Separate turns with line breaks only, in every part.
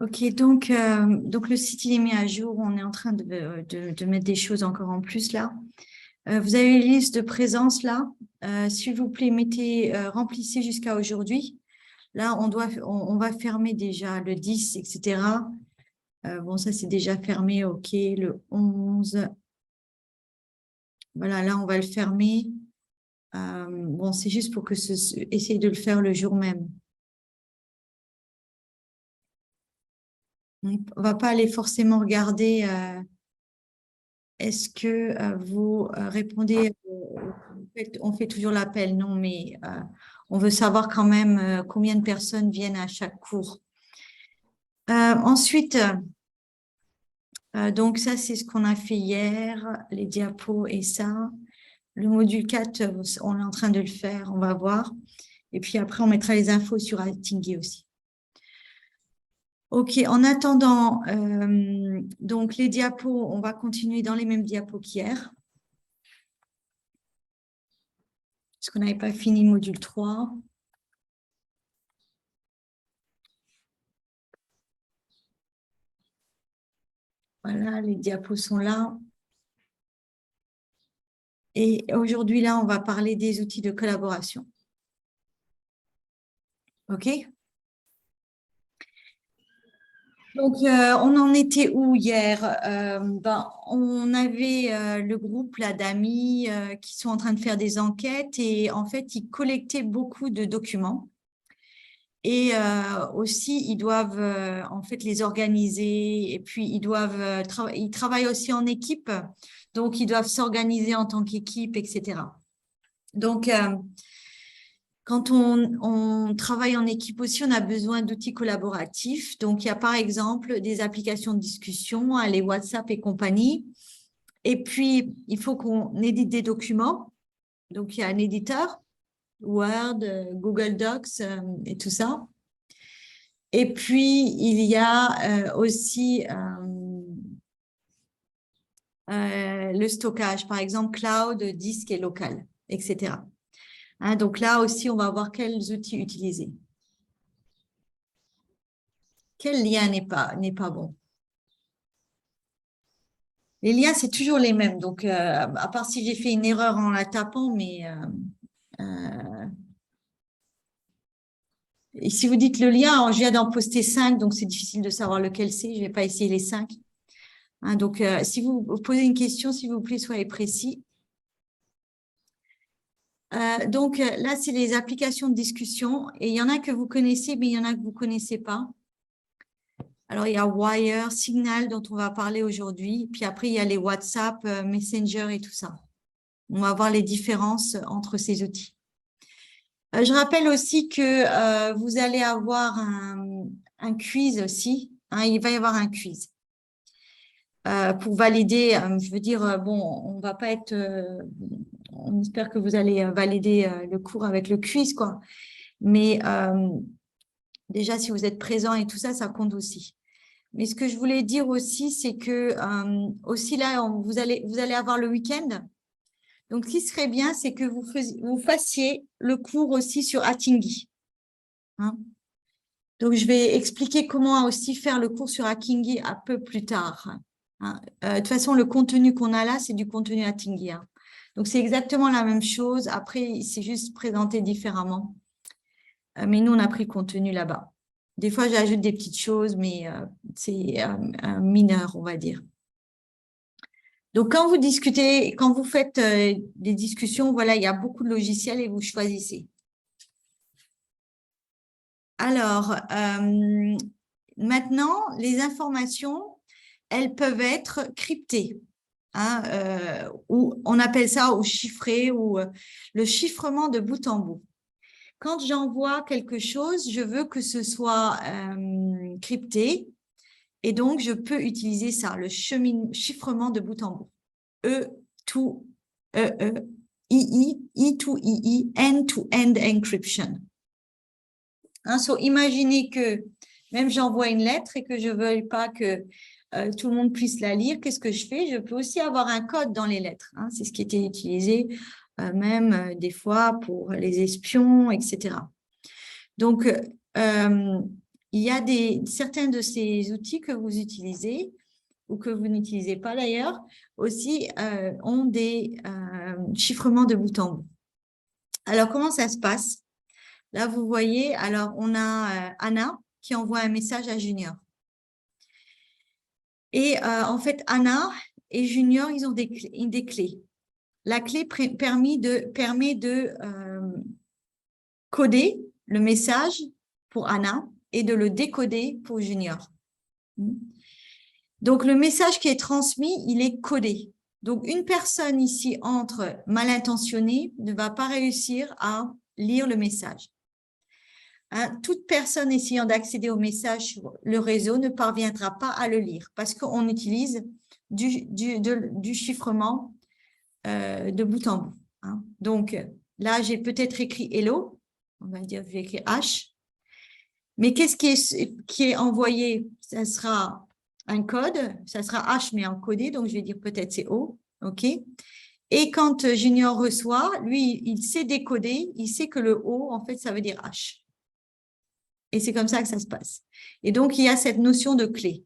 Ok, donc le site il est mis à jour. On est en train de mettre des choses encore en plus là. Vous avez une liste de présence là. S'il vous plaît, remplissez jusqu'à aujourd'hui. Là, on va fermer déjà le 10, etc. Bon, ça c'est déjà fermé. Ok, le 11. Voilà, là on va le fermer. Bon, c'est juste pour que essaye de le faire le jour même. On va pas aller forcément regarder. Est-ce que vous répondez, on fait toujours l'appel, non, mais on veut savoir quand même combien de personnes viennent à chaque cours. Ensuite, donc ça, c'est ce qu'on a fait hier, les diapos et ça. Le module 4, on est en train de le faire, on va voir. Et puis après, on mettra les infos sur Altingui aussi. Ok, en attendant, donc les diapos, on va continuer dans les mêmes diapos qu'hier. Parce qu'on n'avait pas fini le module 3. Voilà, les diapos sont là. Et aujourd'hui, là, on va parler des outils de collaboration. OK? Donc, on en était où hier? On avait le groupe là, d'amis qui sont en train de faire des enquêtes et en fait, ils collectaient beaucoup de documents. Et aussi, ils doivent en fait les organiser et puis ils travaillent aussi en équipe. Donc, ils doivent s'organiser en tant qu'équipe, etc. Donc, quand on travaille en équipe aussi, on a besoin d'outils collaboratifs. Donc, il y a par exemple des applications de discussion, les WhatsApp et compagnie. Et puis, il faut qu'on édite des documents. Donc, il y a un éditeur, Word, Google Docs et tout ça. Et puis, il y a aussi le stockage, par exemple, cloud, disque et local, etc. Hein, donc là aussi, on va voir quels outils utiliser. Quel lien n'est pas bon? Les liens, c'est toujours les mêmes. Donc, à part si j'ai fait une erreur en la tapant, mais et si vous dites le lien, je viens d'en poster 5, donc c'est difficile de savoir lequel c'est. Je ne vais pas essayer les 5. Hein, donc, si vous posez une question, s'il vous plaît, soyez précis. Là, c'est les applications de discussion. Et il y en a que vous connaissez, mais il y en a que vous ne connaissez pas. Alors, il y a Wire, Signal, dont on va parler aujourd'hui. Puis après, il y a les WhatsApp, Messenger et tout ça. On va voir les différences entre ces outils. Je rappelle aussi que vous allez avoir un quiz aussi. Hein, il va y avoir un quiz pour valider. Je veux dire, bon, on va pas être. On espère que vous allez valider le cours avec le quiz, quoi. Mais déjà, si vous êtes présent et tout ça, ça compte aussi. Mais ce que je voulais dire aussi, c'est que aussi là, vous allez avoir le week-end. Donc, ce qui serait bien, c'est que vous fassiez le cours aussi sur Attingui. Hein. Donc, je vais expliquer comment aussi faire le cours sur Attingui un peu plus tard. Hein. De toute façon, le contenu qu'on a là, c'est du contenu Attingui. Hein. Donc, c'est exactement la même chose. Après, c'est juste présenté différemment. Mais nous, on a pris le contenu là-bas. Des fois, j'ajoute des petites choses, mais c'est mineur, on va dire. Donc, quand vous discutez, quand vous faites des discussions, voilà, il y a beaucoup de logiciels et vous choisissez. Alors, maintenant, les informations, elles peuvent être cryptées. Hein, ou on appelle ça ou chiffré ou le chiffrement de bout en bout. Quand j'envoie quelque chose, je veux que ce soit crypté et donc je peux utiliser ça, le chiffrement de bout en bout. E to I to II, end-to-end encryption. Hein, imaginez que même j'envoie une lettre et que je ne veuille pas que tout le monde puisse la lire. Qu'est-ce que je fais? Je peux aussi avoir un code dans les lettres. Hein, c'est ce qui était utilisé même des fois pour les espions, etc. Donc, il y a certains de ces outils que vous utilisez ou que vous n'utilisez pas d'ailleurs, aussi ont des chiffrements de bout en bout. Alors, comment ça se passe? Là, vous voyez, alors on a Anna qui envoie un message à Junior. Et en fait, Anna et Junior, ils ont des clés. La clé permet de coder le message pour Anna et de le décoder pour Junior. Donc, le message qui est transmis, il est codé. Donc, une personne ici entre mal intentionnée ne va pas réussir à lire le message. Hein, toute personne essayant d'accéder au message sur le réseau ne parviendra pas à le lire parce qu'on utilise du chiffrement de bout en bout. Hein. Donc, là, j'ai peut-être écrit hello. On va dire, j'ai écrit H. Mais qu'est-ce qui est envoyé? Ça sera un code, ça sera H mais encodé, donc je vais dire peut-être c'est O, ok. Et quand Junior reçoit, lui, il sait décoder, il sait que le O, en fait, ça veut dire H. Et c'est comme ça que ça se passe. Et donc, il y a cette notion de clé.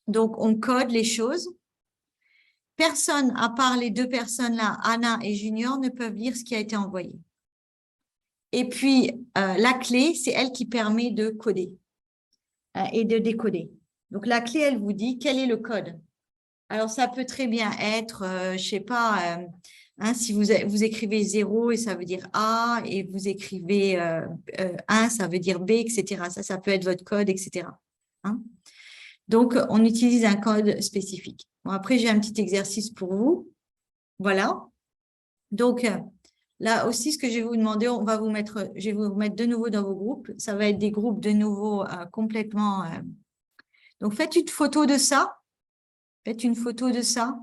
Donc, on code les choses. Personne, à part les deux personnes-là, Anna et Junior, ne peuvent lire ce qui a été envoyé. Et puis, la clé, c'est elle qui permet de coder et de décoder. Donc, la clé, elle vous dit quel est le code. Alors, ça peut très bien être, je ne sais pas, si vous écrivez 0 et ça veut dire A, et vous écrivez 1, ça veut dire B, etc. Ça peut être votre code, etc. Hein. Donc, on utilise un code spécifique. Bon, après, j'ai un petit exercice pour vous. Voilà. Donc, là aussi, ce que je vais vous demander, je vais vous mettre de nouveau dans vos groupes. Ça va être des groupes de nouveau complètement. Donc, faites une photo de ça. Faites une photo de ça.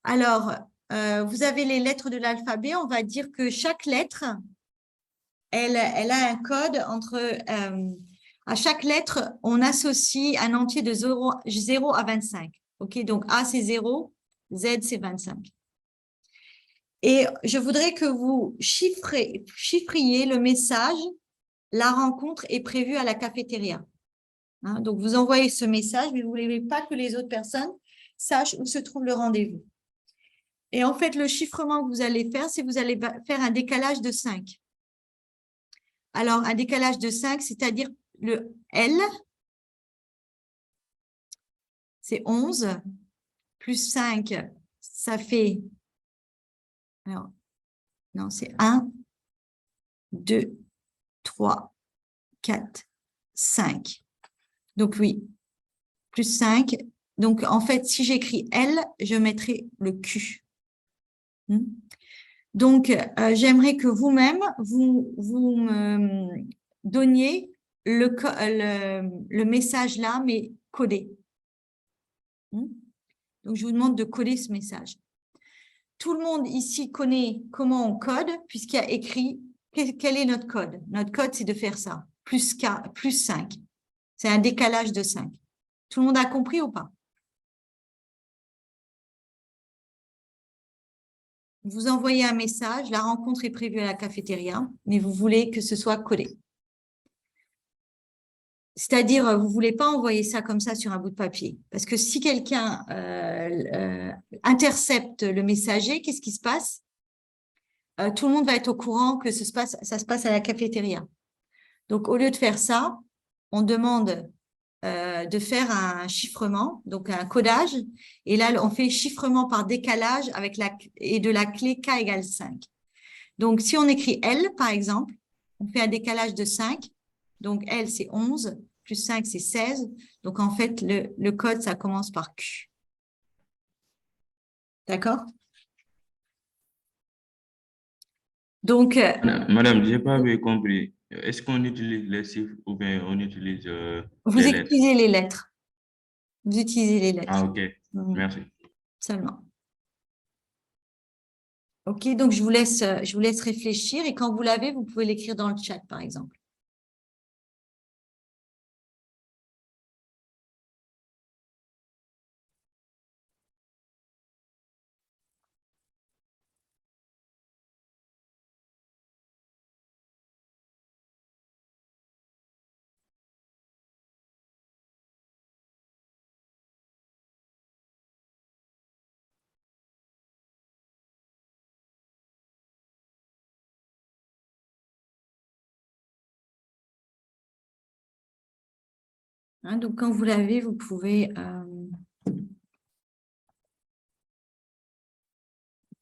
Alors, vous avez les lettres de l'alphabet. On va dire que chaque lettre, elle a un code entre. À chaque lettre, on associe un entier de 0 à 25. OK, donc A, c'est 0, Z, c'est 25. Et je voudrais que vous chiffriez le message. La rencontre est prévue à la cafétéria. Hein, donc, vous envoyez ce message, mais vous ne voulez pas que les autres personnes sachent où se trouve le rendez-vous. Et en fait, le chiffrement que vous allez faire, c'est que vous allez faire un décalage de 5. Alors, un décalage de 5, c'est-à-dire le L, c'est 11, plus 5, ça fait, alors, non, c'est 1, 2, 3, 4, 5. Donc, oui, plus 5. Donc, en fait, si j'écris L, je mettrai le Q. Donc, j'aimerais que vous-même, vous me donniez le message là, mais codé. Donc, je vous demande de coder ce message. Tout le monde ici connaît comment on code, puisqu'il y a écrit quel est notre code. Notre code, c'est de faire ça, plus 5. C'est un décalage de 5. Tout le monde a compris ou pas? Vous envoyez un message, la rencontre est prévue à la cafétéria, mais vous voulez que ce soit codé. C'est-à-dire, vous ne voulez pas envoyer ça comme ça sur un bout de papier. Parce que si quelqu'un intercepte le messager, qu'est-ce qui se passe? Tout le monde va être au courant que ça se passe à la cafétéria. Donc, au lieu de faire ça, on demande de faire un chiffrement, donc un codage. Et là, on fait chiffrement par décalage et de la clé K égale 5. Donc, si on écrit L, par exemple, on fait un décalage de 5. Donc, L, c'est 11, plus 5, c'est 16. Donc, en fait, le code, ça commence par Q. D'accord? Donc,
Madame, je n'ai pas bien compris. Est-ce qu'on utilise les chiffres ou bien on utilise
vous
les lettres?
utilisez les lettres. Vous utilisez les lettres.
Ah, ok.
Mhm.
Merci.
Seulement. OK, donc je vous laisse réfléchir et quand vous l'avez, vous pouvez l'écrire dans le chat, par exemple. Hein, donc, quand vous l'avez, vous pouvez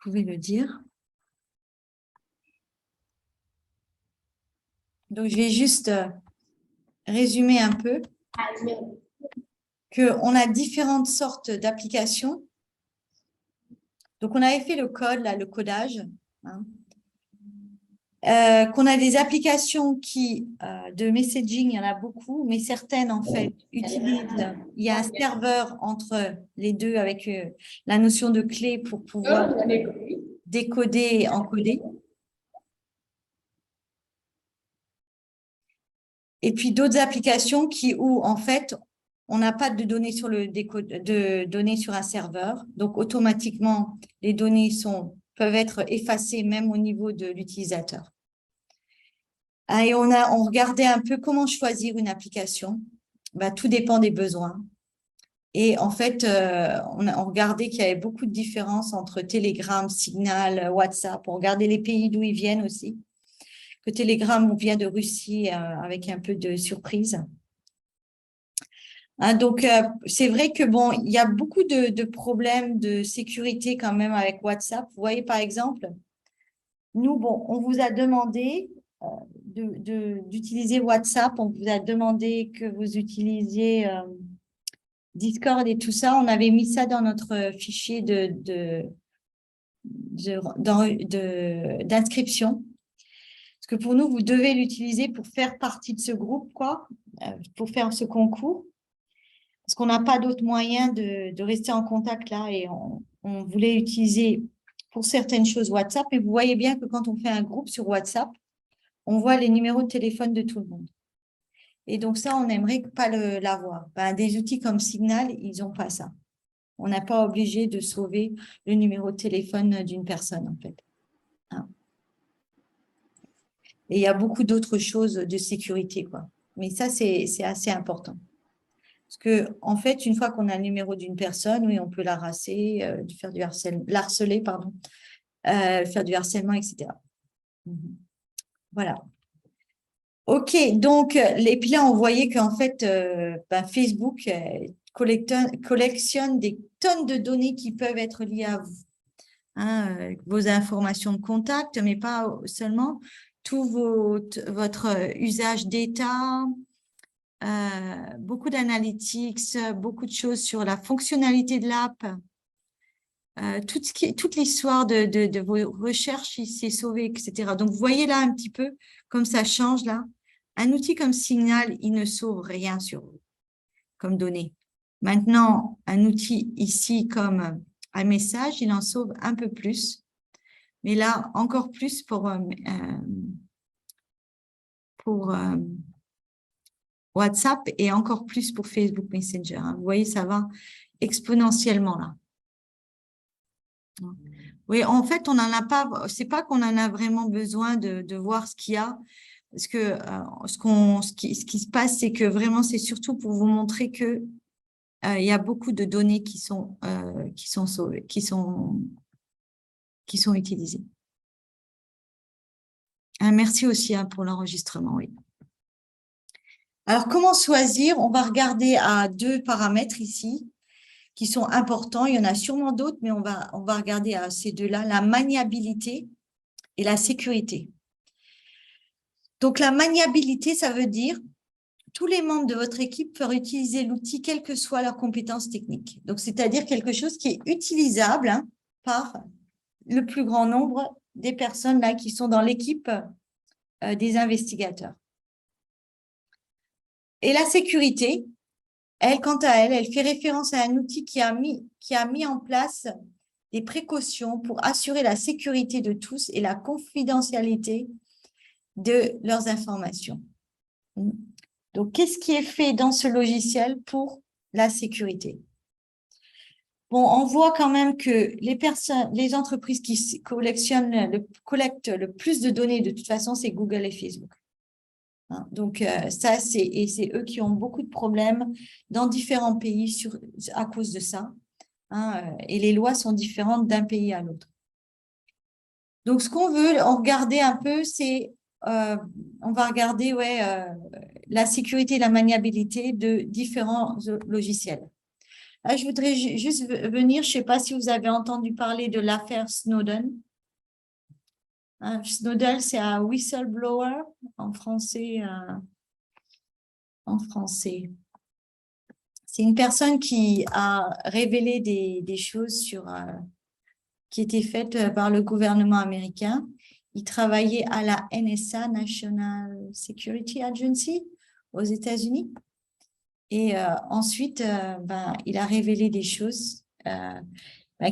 le dire. Donc, je vais juste résumer un peu qu'on a différentes sortes d'applications. Donc, on avait fait le code, là, le codage. Hein. Qu'on a des applications de messaging, il y en a beaucoup, mais certaines, en fait, utilisent, il y a un serveur entre les deux avec la notion de clé pour pouvoir décoder et encoder. Et puis d'autres applications où, en fait, on n'a pas de données de données sur un serveur. Donc, automatiquement, les données peuvent être effacées même au niveau de l'utilisateur. Et on regardait un peu comment choisir une application. Tout dépend des besoins. Et en fait, on regardait qu'il y avait beaucoup de différences entre Telegram, Signal, WhatsApp. On regardait les pays d'où ils viennent aussi. Que Telegram vient de Russie avec un peu de surprise. Hein, donc, c'est vrai que bon, il y a beaucoup de problèmes de sécurité quand même avec WhatsApp. Vous voyez, par exemple, nous, bon, on vous a demandé d'utiliser WhatsApp, on vous a demandé que vous utilisiez Discord et tout ça. On avait mis ça dans notre fichier d'inscription. Parce que pour nous, vous devez l'utiliser pour faire partie de ce groupe, quoi, pour faire ce concours. Parce qu'on n'a pas d'autre moyen de rester en contact là et on voulait utiliser pour certaines choses WhatsApp. Et vous voyez bien que quand on fait un groupe sur WhatsApp, on voit les numéros de téléphone de tout le monde. Et donc ça, on n'aimerait pas l'avoir. Des outils comme Signal, ils n'ont pas ça. On n'est pas obligé de sauver le numéro de téléphone d'une personne, en fait. Hein. Et il y a beaucoup d'autres choses de sécurité, quoi. Mais ça, c'est assez important. Parce que, en fait, une fois qu'on a le numéro d'une personne, oui, on peut l'harceler, faire du harceler, pardon, faire du harcèlement, etc. Voilà. OK, donc, et puis là, on voyait qu'en fait, Facebook collectionne des tonnes de données qui peuvent être liées à vous. Hein, vos informations de contact, mais pas seulement, tout votre usage d'état, beaucoup d'analytics, beaucoup de choses sur la fonctionnalité de l'app. Toute l'histoire de vos recherches, il s'est sauvé, etc. Donc, vous voyez là un petit peu comme ça change là. Un outil comme Signal, il ne sauve rien sur vous comme données. Maintenant, un outil ici comme un message, il en sauve un peu plus. Mais là, encore plus pour WhatsApp et encore plus pour Facebook Messenger. Hein. Vous voyez, ça va exponentiellement là. Oui, en fait, on n'en a pas, c'est pas qu'on en a vraiment besoin de voir ce qu'il y a, parce que ce qui se passe, c'est que vraiment, c'est surtout pour vous montrer que il y a beaucoup de données qui sont sauvées, qui sont utilisées. Merci aussi pour l'enregistrement, oui. Alors, comment choisir? On va regarder à 2 paramètres ici qui sont importants. Il y en a sûrement d'autres, mais on va regarder à ces deux-là, la maniabilité et la sécurité. Donc, la maniabilité, ça veut dire tous les membres de votre équipe peuvent utiliser l'outil, quelles que soient leurs compétences techniques. Donc, c'est-à-dire quelque chose qui est utilisable par le plus grand nombre des personnes là, qui sont dans l'équipe des investigateurs. Et la sécurité, elle, quant à elle, elle fait référence à un outil qui a mis en place des précautions pour assurer la sécurité de tous et la confidentialité de leurs informations. Donc, qu'est-ce qui est fait dans ce logiciel pour la sécurité? Bon, on voit quand même que les entreprises qui collectent le plus de données, de toute façon, c'est Google et Facebook. Hein, donc, ça, c'est eux qui ont beaucoup de problèmes dans différents pays à cause de ça. Hein, et les lois sont différentes d'un pays à l'autre. Donc, ce qu'on veut regarder un peu, c'est, on va regarder la sécurité et la maniabilité de différents logiciels. Là, je voudrais juste venir, je ne sais pas si vous avez entendu parler de l'affaire Snowden. Snowden, c'est un whistleblower en français. C'est une personne qui a révélé des choses qui étaient faites par le gouvernement américain. Il travaillait à la NSA, National Security Agency, aux États-Unis. Et ensuite, il a révélé des choses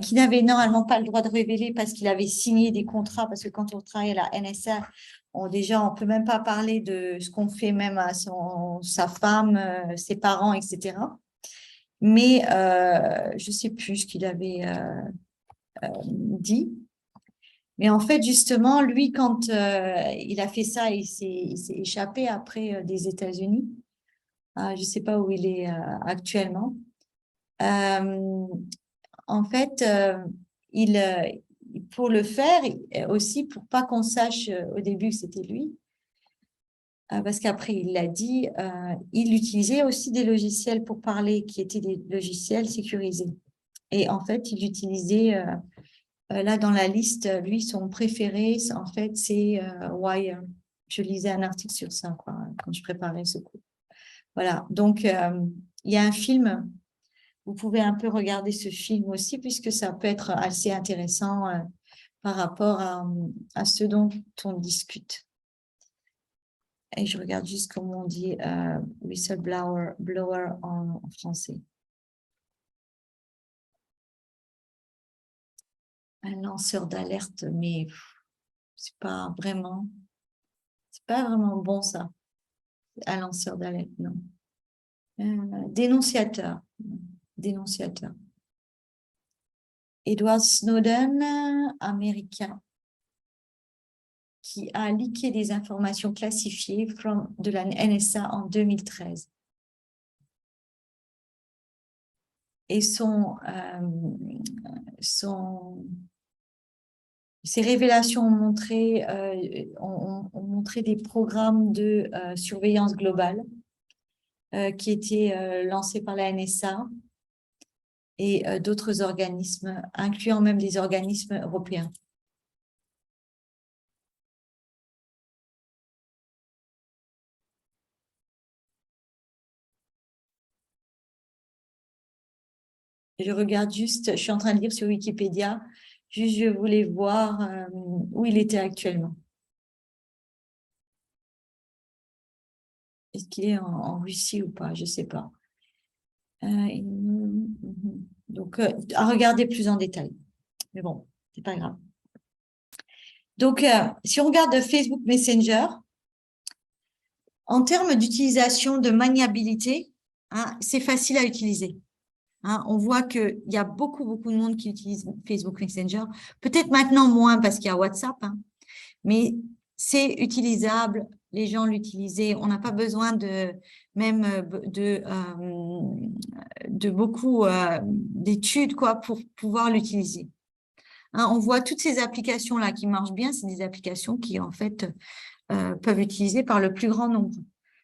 qu'il n'avait normalement pas le droit de révéler parce qu'il avait signé des contrats, parce que quand on travaille à la NSA, on ne peut même pas parler de ce qu'on fait même à sa femme, ses parents, etc. Mais je ne sais plus ce qu'il avait dit. Mais en fait, justement, lui, quand il a fait ça, il s'est échappé après des États-Unis. Je ne sais pas où il est actuellement. En fait, pour le faire, aussi pour pas qu'on sache au début que c'était lui, parce qu'après il l'a dit, il utilisait aussi des logiciels pour parler qui étaient des logiciels sécurisés. Et en fait, il utilisait, là dans la liste, lui, son préféré, en fait, c'est Wire. Je lisais un article sur ça quand je préparais ce cours. Voilà, donc il y a un film. Vous pouvez un peu regarder ce film aussi, puisque ça peut être assez intéressant par rapport à ce dont on discute. Et je regarde juste comment on dit whistleblower en français. Un lanceur d'alerte, mais c'est pas vraiment bon ça. Un lanceur d'alerte, non. Dénonciateur. Edward Snowden, américain, qui a leaké des informations classifiées de la NSA en 2013. Et ces révélations ont montré des programmes de surveillance globale qui étaient lancés par la NSA et d'autres organismes, incluant même des organismes européens. Je regarde juste, je suis en train de lire sur Wikipédia, juste je voulais voir où il était actuellement. Est-ce qu'il est en Russie ou pas? Je ne sais pas. Donc, à regarder plus en détail. Mais bon, c'est pas grave. Donc, si on regarde Facebook Messenger, en termes d'utilisation, de maniabilité, c'est facile à utiliser. On voit qu'il y a beaucoup de monde qui utilise Facebook Messenger. Peut-être maintenant moins parce qu'il y a WhatsApp, mais c'est utilisable. Les gens l'utilisent. On n'a pas besoin de beaucoup d'études pour pouvoir l'utiliser. On voit toutes ces applications-là qui marchent bien. C'est des applications qui, en fait, peuvent être utilisées par le plus grand nombre.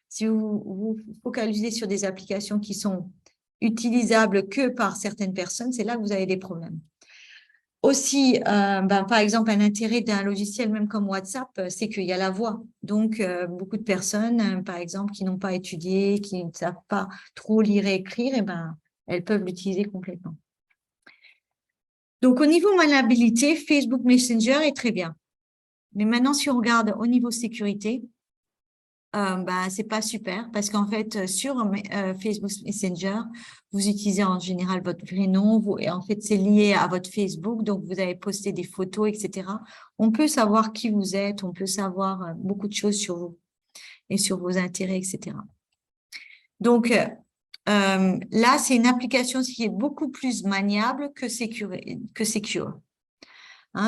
Si vous vous focalisez sur des applications qui sont utilisables que par certaines personnes, c'est là que vous avez des problèmes. Aussi, par exemple, un intérêt d'un logiciel même comme WhatsApp, c'est qu'il y a la voix. Donc, beaucoup de personnes, par exemple, qui n'ont pas étudié, qui ne savent pas trop lire et écrire, elles peuvent l'utiliser complètement. Donc, au niveau maniabilité, Facebook Messenger est très bien. Mais maintenant, si on regarde au niveau sécurité, c'est pas super parce qu'en fait, sur Facebook Messenger, vous utilisez en général votre vrai nom et en fait, c'est lié à votre Facebook. Donc, vous avez posté des photos, etc. On peut savoir qui vous êtes, on peut savoir beaucoup de choses sur vous et sur vos intérêts, etc. Donc, là, c'est une application qui est beaucoup plus maniable que secure.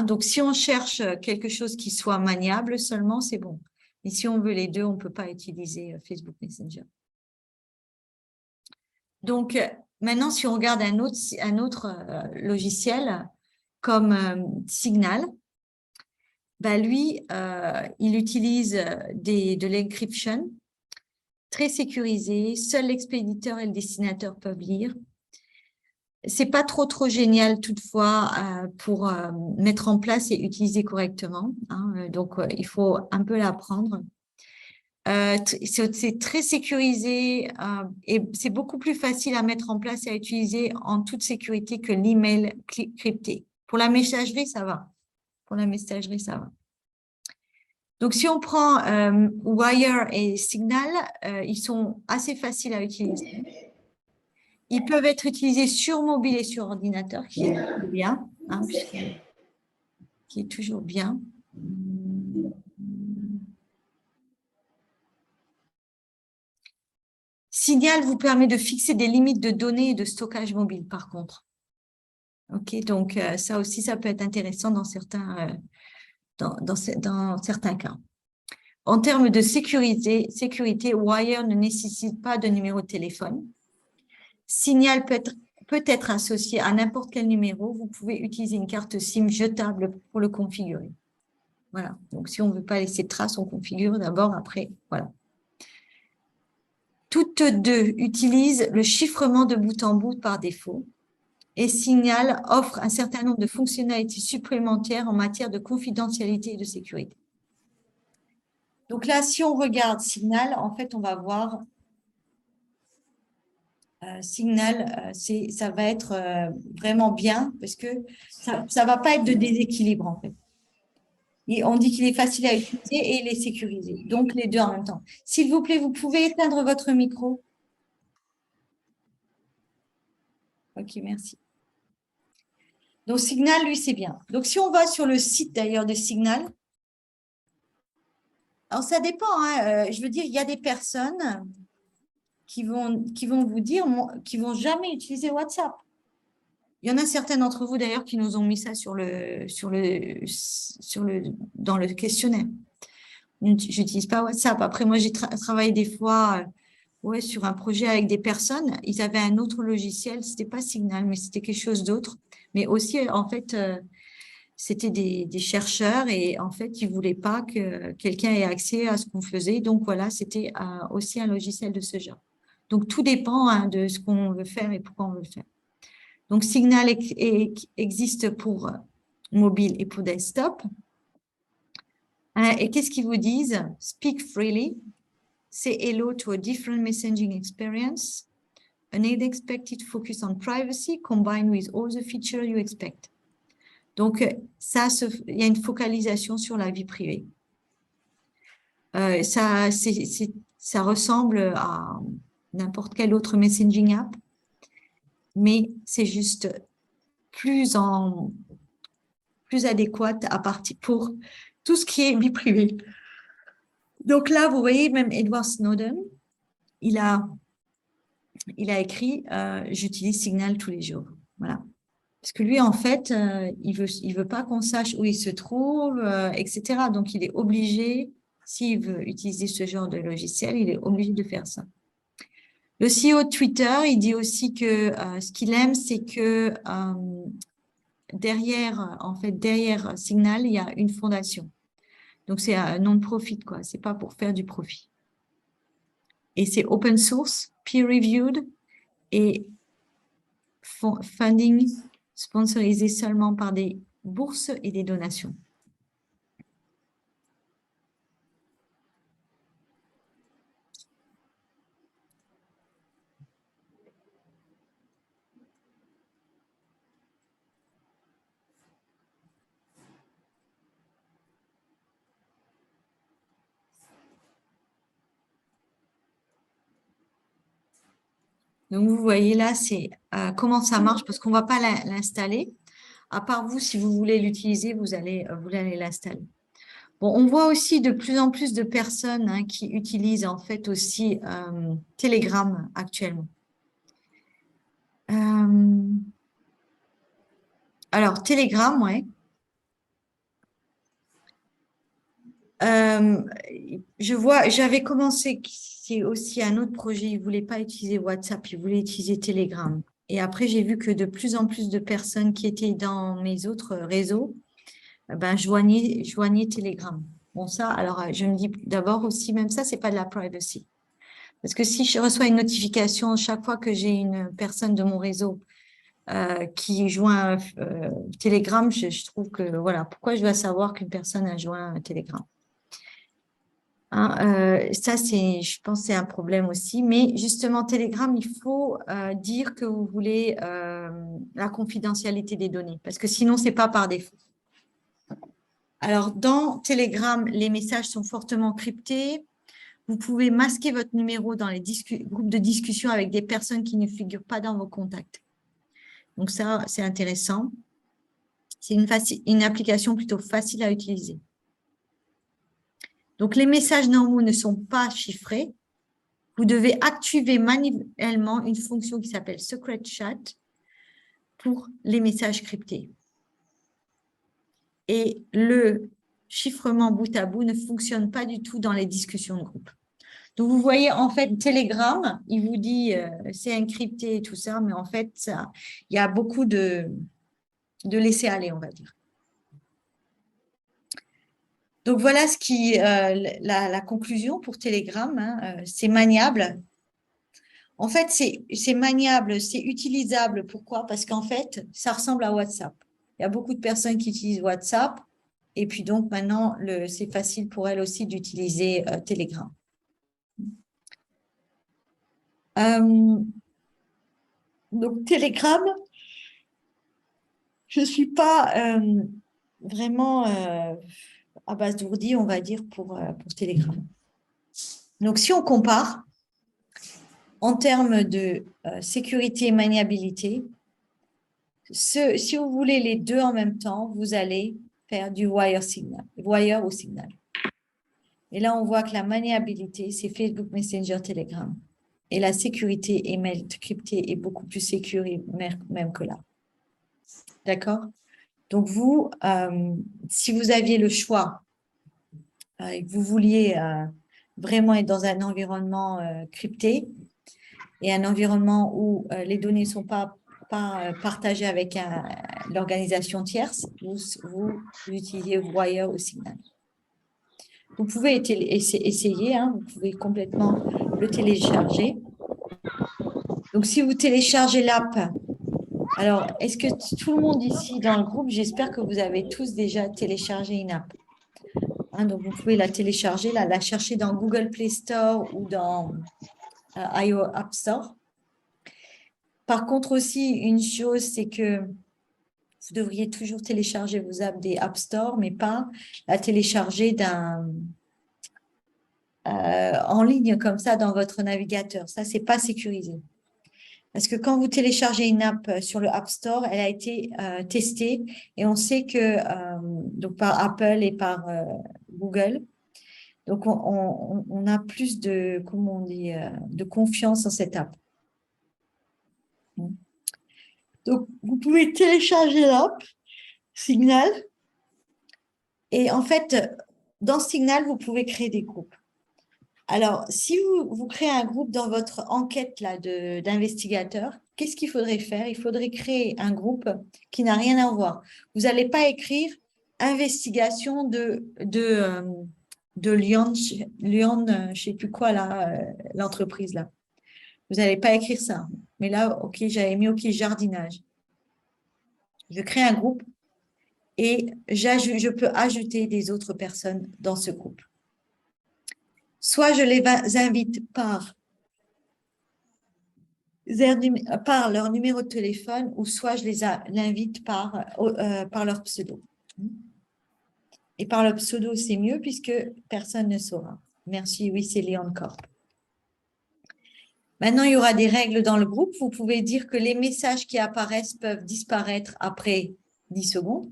Donc, si on cherche quelque chose qui soit maniable seulement, c'est bon. Mais si on veut les deux, on ne peut pas utiliser Facebook Messenger. Donc, maintenant, si on regarde un autre logiciel comme Signal, lui, il utilise de l'encryption très sécurisé. Seul l'expéditeur et le destinateur peuvent lire. C'est pas trop génial toutefois pour mettre en place et utiliser correctement. Hein, donc, il faut un peu l'apprendre. C'est très sécurisé et c'est beaucoup plus facile à mettre en place et à utiliser en toute sécurité que l'email crypté. Pour la messagerie, ça va. Pour la messagerie, ça va. Donc, si on prend Wire et Signal, ils sont assez faciles à utiliser. Ils peuvent être utilisés sur mobile et sur ordinateur, qui est bien, hein, qui est toujours bien. Signal vous permet de fixer des limites de données et de stockage mobile, par contre. OK, donc ça aussi, ça peut être intéressant dans certains cas. En termes de sécurité, Wire ne nécessite pas de numéro de téléphone. Signal peut être associé à n'importe quel numéro. Vous pouvez utiliser une carte SIM jetable pour le configurer. Voilà. Donc, si on ne veut pas laisser de traces, on configure d'abord, après, voilà. Toutes deux utilisent le chiffrement de bout en bout par défaut. Et Signal offre un certain nombre de fonctionnalités supplémentaires en matière de confidentialité et de sécurité. Donc là, si on regarde Signal, en fait, on va voir Signal, ça va être vraiment bien parce que ça ne va pas être de déséquilibre, en fait. Et on dit qu'il est facile à utiliser et il est sécurisé. Donc, les deux en même temps. S'il vous plaît, vous pouvez éteindre votre micro. OK, merci. Donc, Signal, lui, c'est bien. Donc, si on va sur le site, d'ailleurs, de Signal, alors ça dépend. Hein, je veux dire, il y a des personnes qui vont vous dire qui ne vont jamais utiliser WhatsApp. Il y en a certains d'entre vous, d'ailleurs, qui nous ont mis ça dans le questionnaire. Je n'utilise pas WhatsApp. Après, moi, j'ai travaillé des fois sur un projet avec des personnes. Ils avaient un autre logiciel. Ce n'était pas Signal, mais c'était quelque chose d'autre. Mais aussi, en fait, c'était des chercheurs et en fait, ils ne voulaient pas que quelqu'un ait accès à ce qu'on faisait. Donc, voilà, c'était aussi un logiciel de ce genre. Donc, tout dépend de ce qu'on veut faire et pourquoi on veut le faire. Donc, Signal existe pour mobile et pour desktop. Et qu'est-ce qu'ils vous disent? Speak freely. Say hello to a different messaging experience. An unexpected focus on privacy combined with all the features you expect. Donc, il y a une focalisation sur la vie privée. Ça ressemble à n'importe quel autre messaging app, mais c'est juste plus adéquate pour tout ce qui est vie privée. Donc là, vous voyez, même Edward Snowden, il a écrit j'utilise Signal tous les jours. Voilà. Parce que lui, en fait, il veut pas qu'on sache où il se trouve, etc. Donc, il est obligé, s'il veut utiliser ce genre de logiciel, il est obligé de faire ça. Le CEO de Twitter, il dit aussi que ce qu'il aime, c'est que derrière Signal, il y a une fondation. Donc, c'est un non-profit, quoi. C'est pas pour faire du profit. Et c'est open source, peer-reviewed et funding sponsorisé seulement par des bourses et des donations. Donc, vous voyez là, c'est comment ça marche parce qu'on ne va pas l'installer. À part vous, si vous voulez l'utiliser, vous allez l'installer. Bon, on voit aussi de plus en plus de personnes qui utilisent en fait aussi Telegram actuellement. Alors, Telegram, ouais. J'avais commencé, c'est aussi un autre projet, il ne voulait pas utiliser WhatsApp, il voulait utiliser Telegram. Et après, j'ai vu que de plus en plus de personnes qui étaient dans mes autres réseaux, joignaient Telegram. Bon, ça, alors je me dis d'abord aussi, même ça, ce n'est pas de la privacy. Parce que si je reçois une notification chaque fois que j'ai une personne de mon réseau qui joint Telegram, je trouve que, voilà, pourquoi je dois savoir qu'une personne a joint Telegram? Hein, ça, je pense, c'est un problème aussi. Mais justement, Telegram, il faut dire que vous voulez la confidentialité des données, parce que sinon, c'est pas par défaut. Alors, dans Telegram, les messages sont fortement cryptés. Vous pouvez masquer votre numéro dans les groupes de discussion avec des personnes qui ne figurent pas dans vos contacts. Donc ça, c'est intéressant. C'est une application plutôt facile à utiliser. Donc, les messages normaux ne sont pas chiffrés. Vous devez activer manuellement une fonction qui s'appelle Secret Chat pour les messages cryptés. Et le chiffrement bout à bout ne fonctionne pas du tout dans les discussions de groupe. Donc, vous voyez, en fait, Telegram, il vous dit c'est encrypté et tout ça, mais en fait, il y a beaucoup de laisser-aller, on va dire. Donc, voilà la conclusion pour Telegram. Hein, c'est maniable. En fait, c'est maniable, c'est utilisable. Pourquoi? Parce qu'en fait, ça ressemble à WhatsApp. Il y a beaucoup de personnes qui utilisent WhatsApp. Et puis donc, maintenant, c'est facile pour elles aussi d'utiliser Telegram. Donc, Telegram, je ne suis pas vraiment abasourdie, on va dire, pour Telegram. Donc, si on compare en termes de sécurité et maniabilité, si vous voulez les deux en même temps, vous allez faire du wire ou signal. Et là, on voit que la maniabilité, c'est Facebook Messenger, Telegram. Et la sécurité email crypté est beaucoup plus sécure même que là. D'accord? Donc, vous, si vous aviez le choix et que vous vouliez vraiment être dans un environnement crypté et un environnement où les données ne sont pas partagées avec l'organisation tierce, vous utilisez Wire ou Signal. Vous pouvez essayer, hein, vous pouvez complètement le télécharger. Donc, si vous téléchargez l'app, alors, est-ce que tout le monde ici dans le groupe, j'espère que vous avez tous déjà téléchargé une app. Hein, donc, vous pouvez la télécharger, la chercher dans Google Play Store ou dans iOS App Store. Par contre aussi, une chose, c'est que vous devriez toujours télécharger vos apps des App Store, mais pas la télécharger en ligne comme ça dans votre navigateur. Ça, ce n'est pas sécurisé. Parce que quand vous téléchargez une app sur le App Store, elle a été testée et on sait que donc par Apple et par Google, donc on a plus de, comment on dit, de confiance en cette app. Donc, vous pouvez télécharger l'app Signal. Et en fait, dans Signal, vous pouvez créer des groupes. Alors, si vous créez un groupe dans votre enquête là, d'investigateurs, qu'est-ce qu'il faudrait faire? Il faudrait créer un groupe qui n'a rien à voir. Vous n'allez pas écrire investigation de Lyon, je ne sais plus quoi, là, l'entreprise là. Vous n'allez pas écrire ça. Mais là, OK, j'avais mis OK, jardinage. Je crée un groupe et je peux ajouter des autres personnes dans ce groupe. Soit je les invite par leur numéro de téléphone, ou soit je les invite par leur pseudo. Et par leur pseudo, c'est mieux puisque personne ne saura. Merci, oui, c'est Léon Corp. Maintenant, il y aura des règles dans le groupe. Vous pouvez dire que les messages qui apparaissent peuvent disparaître après 10 secondes.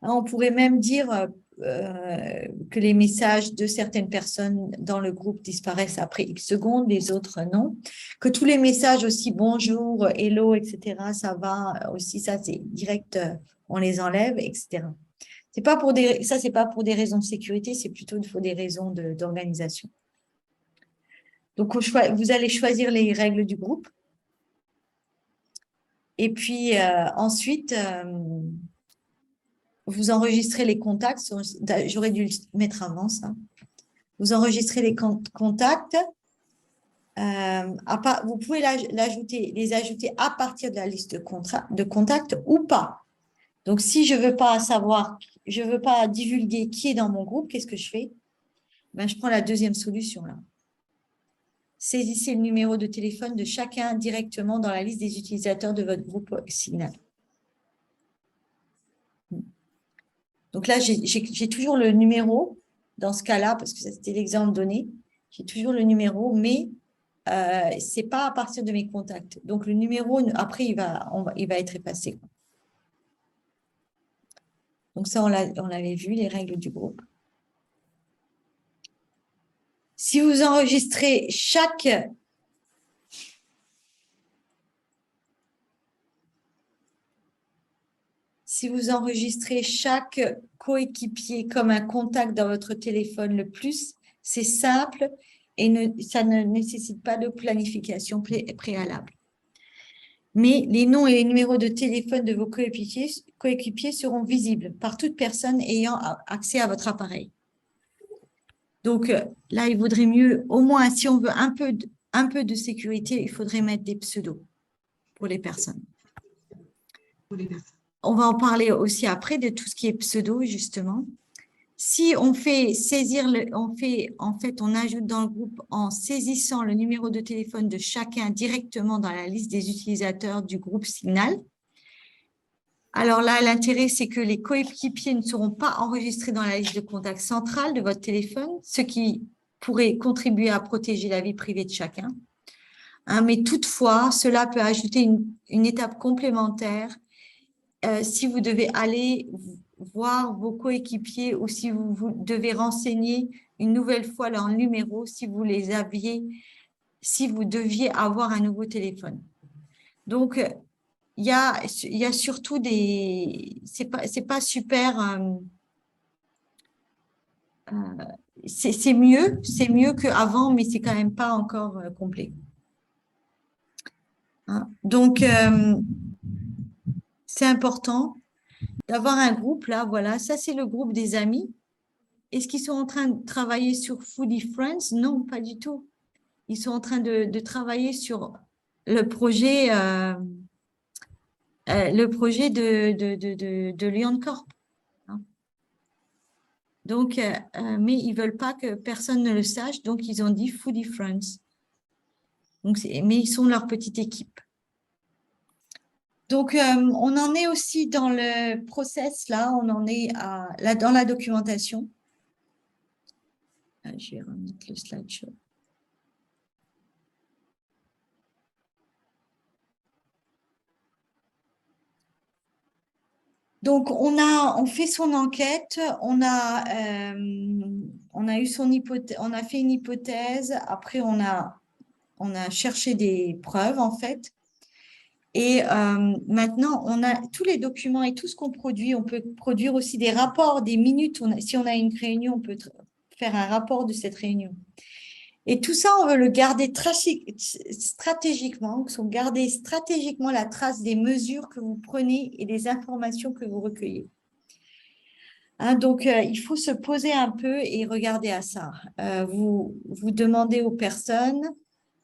On pourrait même dire que les messages de certaines personnes dans le groupe disparaissent après X secondes, les autres non. Que tous les messages aussi bonjour, hello, etc., ça va aussi, ça c'est direct, on les enlève, etc. C'est pas pour c'est pas pour des raisons de sécurité, c'est plutôt pour des raisons d'organisation. Donc, vous allez choisir les règles du groupe. Et puis, ensuite, vous enregistrez les contacts. J'aurais dû le mettre avant ça. Vous enregistrez les contacts Vous pouvez les ajouter à partir de la liste de contacts ou pas. Donc, si je veux pas savoir, je veux pas divulguer qui est dans mon groupe, qu'est-ce que je fais? Ben, je prends la deuxième solution là. Saisissez le numéro de téléphone de chacun directement dans la liste des utilisateurs de votre groupe Signal. Donc là, j'ai toujours le numéro dans ce cas-là, parce que c'était l'exemple donné. J'ai toujours le numéro, mais ce n'est pas à partir de mes contacts. Donc, le numéro, après, il va être effacé. Donc, ça, on l'avait vu, les règles du groupe. Si vous enregistrez chaque coéquipier comme un contact dans votre téléphone le plus, c'est simple et ça ne nécessite pas de planification préalable. Mais les noms et les numéros de téléphone de vos coéquipiers seront visibles par toute personne ayant accès à votre appareil. Donc là, il vaudrait mieux, au moins si on veut un peu de sécurité, il faudrait mettre des pseudos pour les personnes. On va en parler aussi après de tout ce qui est pseudo, justement. Si on fait on ajoute dans le groupe en saisissant le numéro de téléphone de chacun directement dans la liste des utilisateurs du groupe Signal. Alors là, l'intérêt, c'est que les coéquipiers ne seront pas enregistrés dans la liste de contact centrale de votre téléphone, ce qui pourrait contribuer à protéger la vie privée de chacun. Mais toutefois, cela peut ajouter une étape complémentaire si vous devez aller voir vos coéquipiers ou si vous devez renseigner une nouvelle fois leur numéro si vous deviez avoir un nouveau téléphone. Donc, il y a surtout c'est pas super, c'est mieux qu'avant, mais c'est quand même pas encore complet. Hein? Donc, c'est important d'avoir un groupe là, voilà, ça c'est le groupe des amis. Est-ce qu'ils sont en train de travailler sur Foodie Friends? Non, pas du tout. Ils sont en train de travailler sur le projet de Lyon Corp. Hein. Donc, mais ils veulent pas que personne ne le sache, donc ils ont dit Foodie Friends. Donc, mais ils sont leur petite équipe. Donc, on en est aussi dans le process, là, on en est dans la documentation. Je vais remettre le slideshow. Donc, on fait son enquête, on a eu son hypothèse, on a fait une hypothèse, après on a cherché des preuves en fait. Et maintenant, on a tous les documents et tout ce qu'on produit. On peut produire aussi des rapports, des minutes. Si on a une réunion, on peut faire un rapport de cette réunion. Et tout ça, on veut le garder stratégiquement. On garder stratégiquement la trace des mesures que vous prenez et des informations que vous recueillez. Hein, donc, il faut se poser un peu et regarder à ça. Vous demandez aux personnes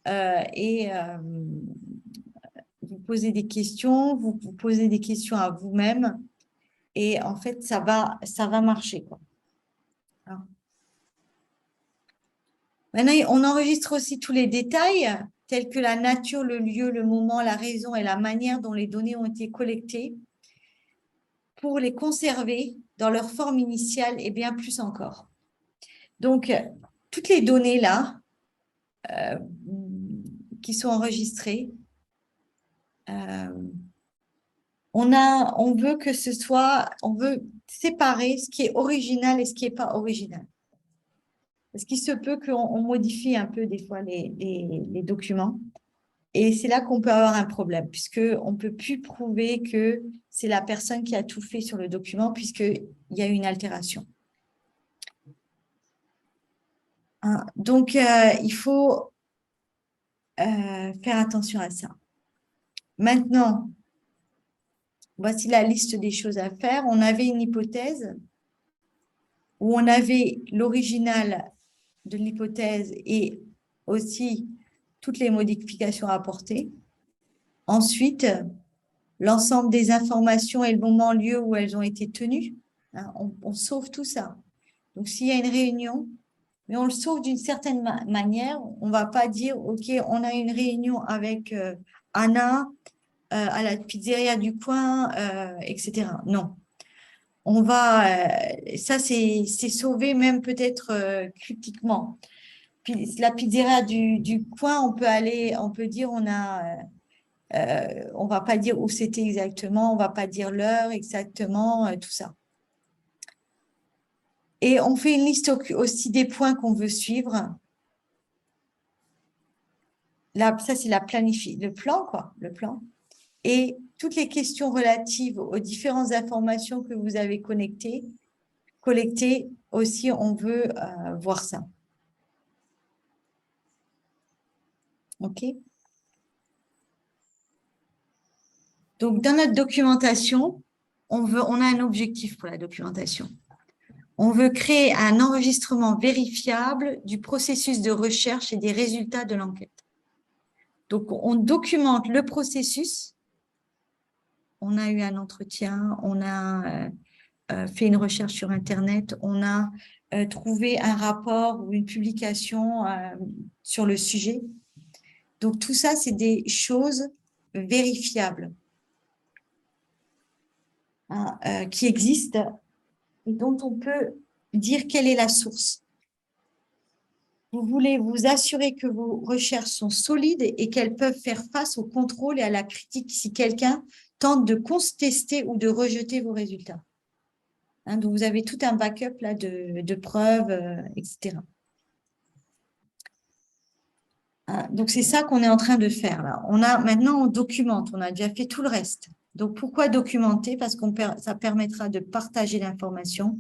et vous posez des questions, vous posez des questions à vous-même et en fait, ça va marcher, quoi. Alors, maintenant, on enregistre aussi tous les détails tels que la nature, le lieu, le moment, la raison et la manière dont les données ont été collectées pour les conserver dans leur forme initiale et bien plus encore. Donc, toutes les données là qui sont enregistrées, on veut séparer ce qui est original et ce qui n'est pas original. Parce qu'il se peut qu'on modifie un peu des fois les documents. Et c'est là qu'on peut avoir un problème, puisqu'on ne peut plus prouver que c'est la personne qui a tout fait sur le document, puisqu'il y a eu une altération. Hein, donc, il faut faire attention à ça. Maintenant, voici la liste des choses à faire. On avait une hypothèse où on avait l'original de l'hypothèse et aussi toutes les modifications apportées. Ensuite, l'ensemble des informations et le moment, lieu où elles ont été tenues. Hein, on sauve tout ça. Donc, s'il y a une réunion, mais on le sauve d'une certaine manière, on ne va pas dire, OK, on a une réunion avec Anna à la pizzeria du coin, etc. Non. On va, ça c'est sauvé même peut-être cryptiquement. Puis, la pizzeria du coin, on peut dire on va pas dire où c'était exactement, on va pas dire l'heure exactement, tout ça. Et on fait une liste aussi des points qu'on veut suivre. Là, ça c'est le plan, quoi, le plan. Et toutes les questions relatives aux différentes informations que vous avez collectées aussi, on veut voir ça. OK? Donc, dans notre documentation, on a un objectif pour la documentation. On veut créer un enregistrement vérifiable du processus de recherche et des résultats de l'enquête. Donc, on documente le processus. On a eu un entretien, on a fait une recherche sur Internet, on a trouvé un rapport ou une publication sur le sujet. Donc, tout ça, c'est des choses vérifiables qui existent et dont on peut dire quelle est la source. Vous voulez vous assurer que vos recherches sont solides et qu'elles peuvent faire face au contrôle et à la critique si quelqu'un tente de contester ou de rejeter vos résultats. Hein, donc, vous avez tout un backup là, de preuves, etc. Donc, c'est ça qu'on est en train de faire là. Maintenant, on documente, on a déjà fait tout le reste. Donc, pourquoi documenter? Parce que ça permettra de partager l'information,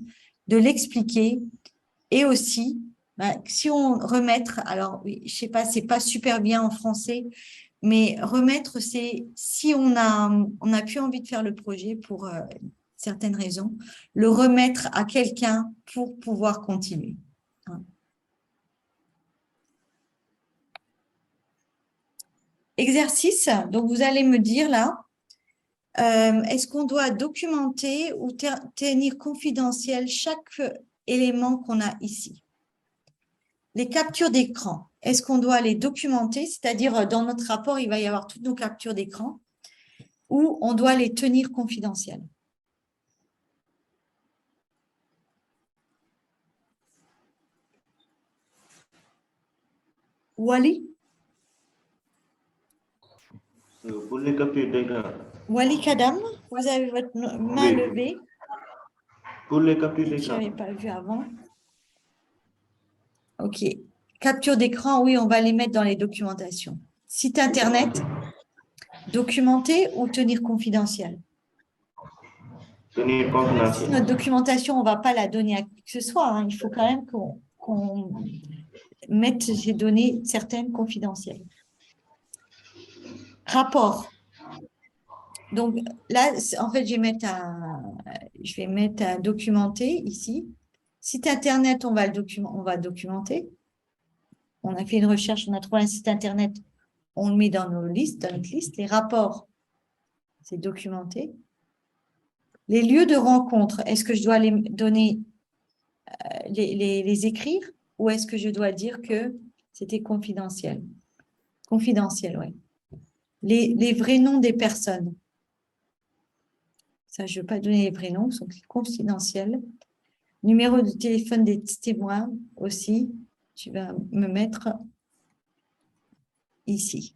de l'expliquer et aussi, si on remettre, alors oui, je ne sais pas, ce n'est pas super bien en français, mais remettre, c'est si on n'a plus envie de faire le projet pour certaines raisons, le remettre à quelqu'un pour pouvoir continuer. Exercice, donc vous allez me dire là, est-ce qu'on doit documenter ou tenir confidentiel chaque élément qu'on a ici? Les captures d'écran, est-ce qu'on doit les documenter? C'est-à-dire, dans notre rapport, il va y avoir toutes nos captures d'écran ou on doit les tenir confidentielles? Wally?
Pour les captures d'écran.
Wally Kadam, vous avez votre main levée.
Pour les captures d'écran.
Je n'avais pas vu avant. OK. Capture d'écran, oui, on va les mettre dans les documentations. Site Internet, documenter ou tenir confidentiel?
Tenir confidentiel.
Notre documentation, on ne va pas la donner à qui que ce soit. Hein. Il faut quand même qu'on mette ces données certaines confidentielles. Rapport. Donc là, en fait, je vais mettre à documenter ici. Site Internet, on va documenter. On a fait une recherche, on a trouvé un site Internet, on le met dans nos listes, dans notre liste. Les rapports, c'est documenté. Les lieux de rencontre, est-ce que je dois les donner, les écrire ou est-ce que je dois dire que c'était confidentiel? Confidentiel, oui. Les vrais noms des personnes. Ça, je ne veux pas donner les vrais noms, ils sont confidentiels. Numéro de téléphone des témoins aussi. Tu vas me mettre ici.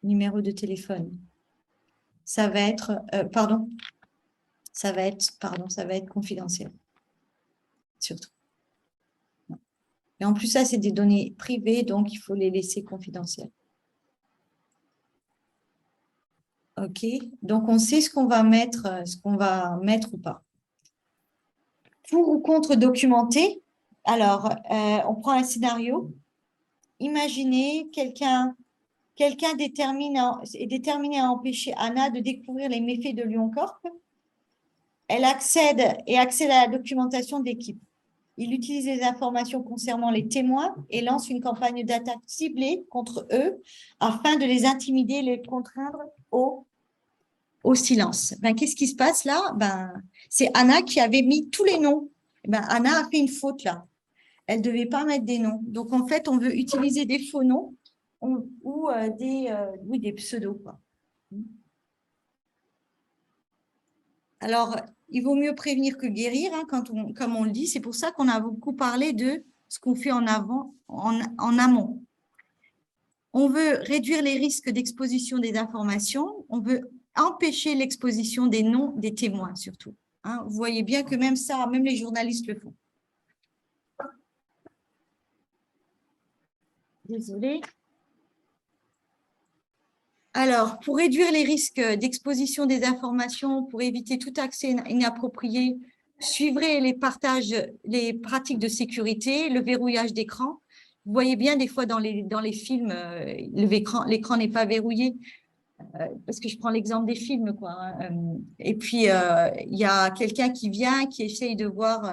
Numéro de téléphone. Ça va être, ça va être confidentiel. Surtout. Et en plus, ça, c'est des données privées, donc il faut les laisser confidentielles. OK. Donc, on sait ce qu'on va mettre ou pas. Pour ou contre documenter, alors, on prend un scénario. Imaginez quelqu'un est déterminé à empêcher Anna de découvrir les méfaits de Lyon Corp. Elle accède à la documentation d'équipe. Il utilise les informations concernant les témoins et lance une campagne d'attaque ciblée contre eux afin de les intimider et les contraindre au silence. Ben, qu'est-ce qui se passe là? Ben, c'est Anna qui avait mis tous les noms. Ben, Anna a fait une faute là. Elle ne devait pas mettre des noms. Donc, en fait, on veut utiliser des faux noms ou des pseudos, quoi. Alors, il vaut mieux prévenir que guérir, hein, comme on le dit. C'est pour ça qu'on a beaucoup parlé de ce qu'on fait en amont. On veut réduire les risques d'exposition des informations. On veut empêcher l'exposition des noms des témoins, surtout. Hein. Vous voyez bien que même ça, même les journalistes le font. Désolée. Alors, pour réduire les risques d'exposition des informations, pour éviter tout accès inapproprié, suivrez les pratiques de sécurité, le verrouillage d'écran. Vous voyez bien, des fois, dans les films, l'écran n'est pas verrouillé, parce que je prends l'exemple des films, quoi. Et puis, il y a quelqu'un qui vient, qui essaye de voir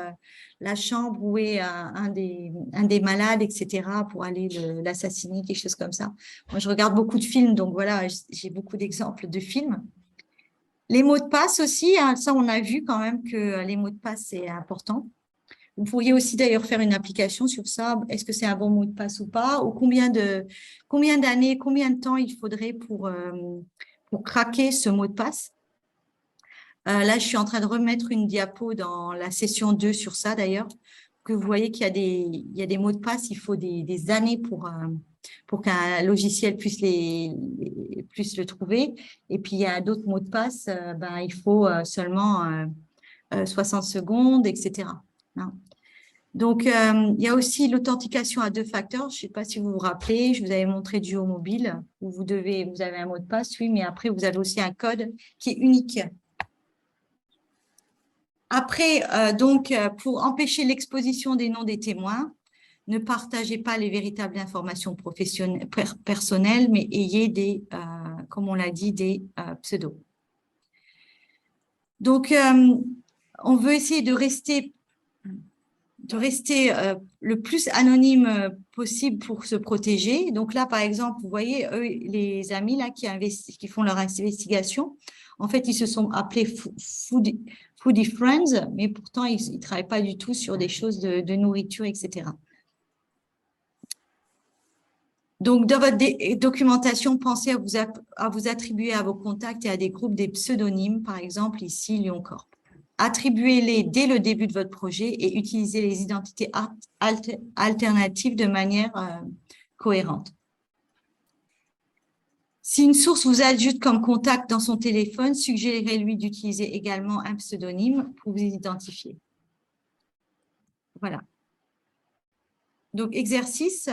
la chambre où est un des malades, etc., pour aller l'assassiner, quelque chose comme ça. Moi, je regarde beaucoup de films, donc voilà, j'ai beaucoup d'exemples de films. Les mots de passe aussi, hein, ça, on a vu quand même que les mots de passe, c'est important. Vous pourriez aussi d'ailleurs faire une application sur ça. Est-ce que c'est un bon mot de passe ou pas? Ou combien d'années, combien de temps il faudrait pour craquer ce mot de passe? Là, je suis en train de remettre une diapo dans la session 2 sur ça d'ailleurs, que vous voyez qu'il y a des mots de passe, il faut des années pour qu'un logiciel puisse le trouver. Et puis, il y a d'autres mots de passe, il faut seulement 60 secondes, etc. Hein. Donc, il y a aussi l'authentification à 2 facteurs. Je ne sais pas si vous vous rappelez, je vous avais montré Duo Mobile, où vous avez un mot de passe, oui, mais après, vous avez aussi un code qui est unique. Après, pour empêcher l'exposition des noms des témoins, ne partagez pas les véritables informations personnelles, mais ayez comme on l'a dit, des pseudos. Donc, on veut essayer de rester le plus anonyme possible pour se protéger. Donc là, par exemple, vous voyez, eux, les amis là, qui font leur investigation, en fait, ils se sont appelés Foodie Friends, mais pourtant, ils ne travaillent pas du tout sur des choses de nourriture, etc. Donc, dans votre documentation, pensez à vous attribuer à vos contacts et à des groupes des pseudonymes, par exemple, ici, Lyon Corp. Attribuez-les dès le début de votre projet et utilisez les identités alternatives de manière cohérente. Si une source vous ajoute comme contact dans son téléphone, suggérez-lui d'utiliser également un pseudonyme pour vous identifier. Voilà. Donc, exercice,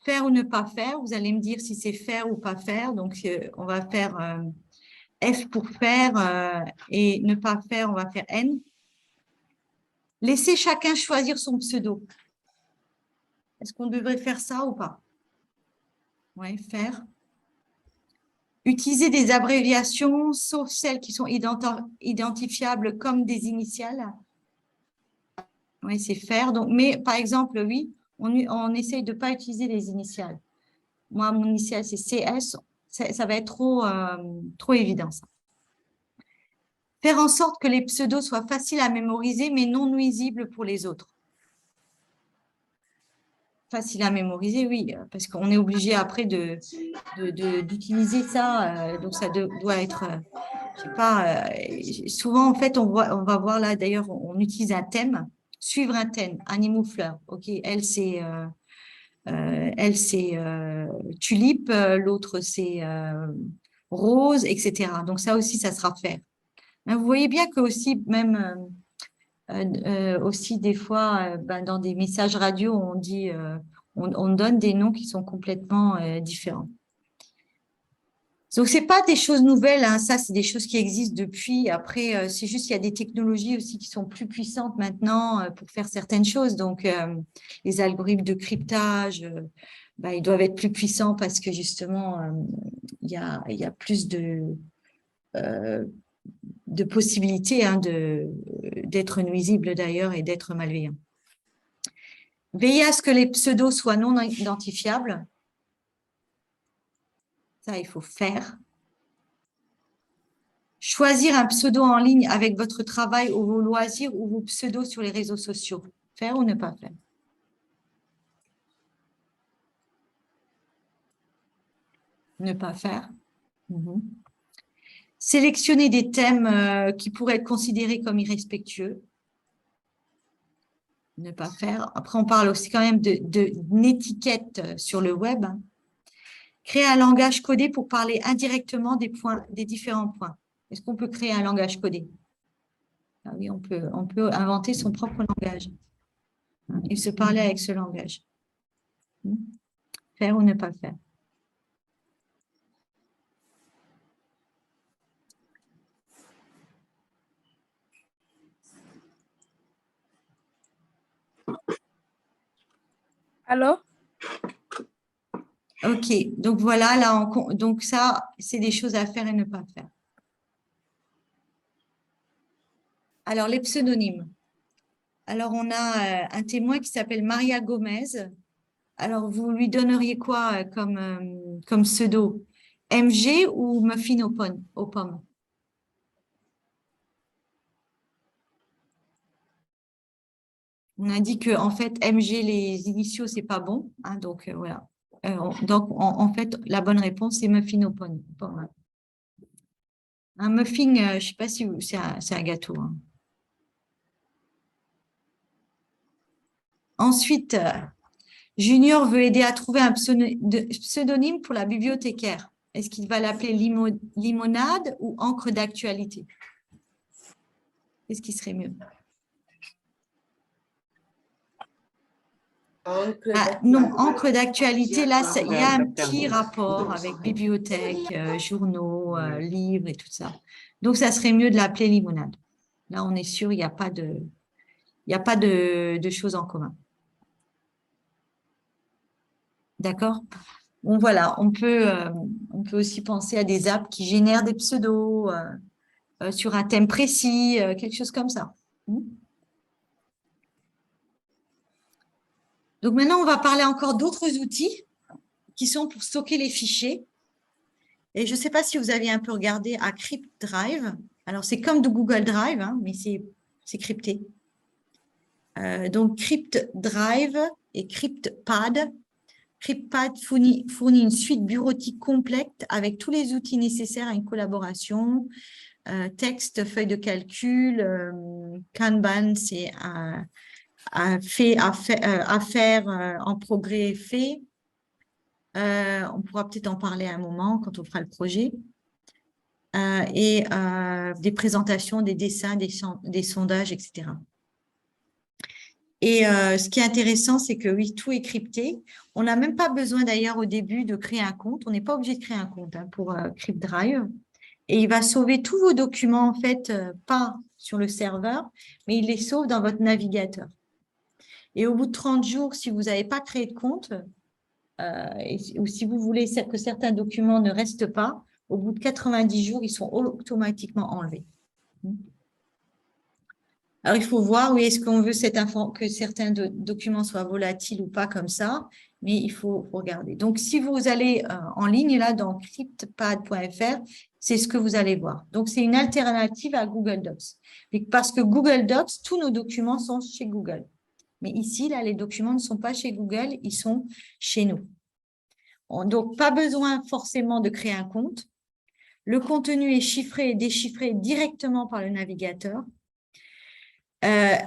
faire ou ne pas faire. Vous allez me dire si c'est faire ou pas faire. Donc, on va faire F pour faire et ne pas faire, on va faire N. Laissez chacun choisir son pseudo. Est-ce qu'on devrait faire ça ou pas? Oui, faire. Utiliser des abréviations, sauf celles qui sont identifiables comme des initiales. Oui, c'est faire. Donc, mais par exemple, oui, on essaye de ne pas utiliser les initiales. Moi, mon initiale, c'est CS. Ça va être trop évident, ça. Faire en sorte que les pseudos soient faciles à mémoriser, mais non nuisibles pour les autres. Facile à mémoriser, oui, parce qu'on est obligé après d'utiliser ça. Donc, ça doit être, je sais pas, souvent, en fait, on va voir là, d'ailleurs, on utilise un thème, suivre un thème, animaux, fleurs. OK, elle, c'est tulipe, l'autre, c'est rose, etc. Donc, ça aussi, ça sera faire. Mais vous voyez bien que aussi, même aussi des fois, dans des messages radio, on dit, on donne des noms qui sont complètement différents. Donc, ce n'est pas des choses nouvelles, hein, ça, c'est des choses qui existent depuis. Après, c'est juste qu'il y a des technologies aussi qui sont plus puissantes maintenant pour faire certaines choses. Donc, les algorithmes de cryptage, ils doivent être plus puissants parce que justement, il y a plus de possibilités d'être nuisible d'ailleurs et d'être malveillant. Veillez à ce que les pseudos soient non identifiables. Ça, il faut faire. Choisir un pseudo en ligne avec votre travail ou vos loisirs ou vos pseudos sur les réseaux sociaux. Faire ou ne pas faire? Ne pas faire. Sélectionner des thèmes qui pourraient être considérés comme irrespectueux. Ne pas faire. Après, on parle aussi quand même d'une étiquette sur le web. Créer un langage codé pour parler indirectement des différents points. Est-ce qu'on peut créer un langage codé? Ah oui, on peut inventer son propre langage et se parler avec ce langage. Faire ou ne pas faire?
Allô?
Ok, donc voilà, là, donc ça, c'est des choses à faire et ne pas faire. Alors, les pseudonymes. Alors, on a un témoin qui s'appelle Maria Gomez. Alors, vous lui donneriez quoi comme pseudo? MG ou Muffin aux pommes? On a dit que en fait, MG, les initiaux, c'est pas bon. Hein, donc, voilà. Donc, en fait, la bonne réponse, c'est Muffin aux pommes. Un muffin, je ne sais pas si c'est un gâteau. Hein. Ensuite, Junior veut aider à trouver un pseudonyme pour la bibliothécaire. Est-ce qu'il va l'appeler limonade ou encre d'actualité? Qu'est-ce qui serait mieux? Non, encre d'actualité, là, il y a un petit rapport avec bibliothèque, journaux, livres et tout ça. Donc, ça serait mieux de l'appeler limonade. Là, on est sûr, il n'y a pas de choses en commun. D'accord? Bon, voilà, on peut aussi penser à des apps qui génèrent des pseudos sur un thème précis, quelque chose comme ça. Donc maintenant, on va parler encore d'autres outils qui sont pour stocker les fichiers. Et je ne sais pas si vous aviez un peu regardé à CryptDrive. Alors, c'est comme de Google Drive, hein, mais c'est crypté. Donc, CryptDrive et CryptPad. CryptPad fournit une suite bureautique complète avec tous les outils nécessaires à une collaboration. Texte, feuille de calcul, Kanban, c'est affaires en progrès fait. On pourra peut-être en parler à un moment quand on fera le projet. Et des présentations, des dessins, des sondages, etc. Et ce qui est intéressant, c'est que oui, tout est crypté. On n'a même pas besoin d'ailleurs au début de créer un compte. On n'est pas obligé de créer un compte pour CryptDrive. Et il va sauver tous vos documents, en fait, pas sur le serveur, mais il les sauve dans votre navigateur. Et au bout de 30 jours, si vous n'avez pas créé de compte, ou si vous voulez que certains documents ne restent pas, au bout de 90 jours, ils sont automatiquement enlevés. Alors, il faut voir, oui, est-ce qu'on veut que certains documents soient volatiles ou pas comme ça, mais il faut regarder. Donc, si vous allez en ligne, là, dans cryptpad.fr, c'est ce que vous allez voir. Donc, c'est une alternative à Google Docs. Parce que Google Docs, tous nos documents sont chez Google. Mais ici, là, les documents ne sont pas chez Google, ils sont chez nous. Donc, pas besoin forcément de créer un compte. Le contenu est chiffré et déchiffré directement par le navigateur.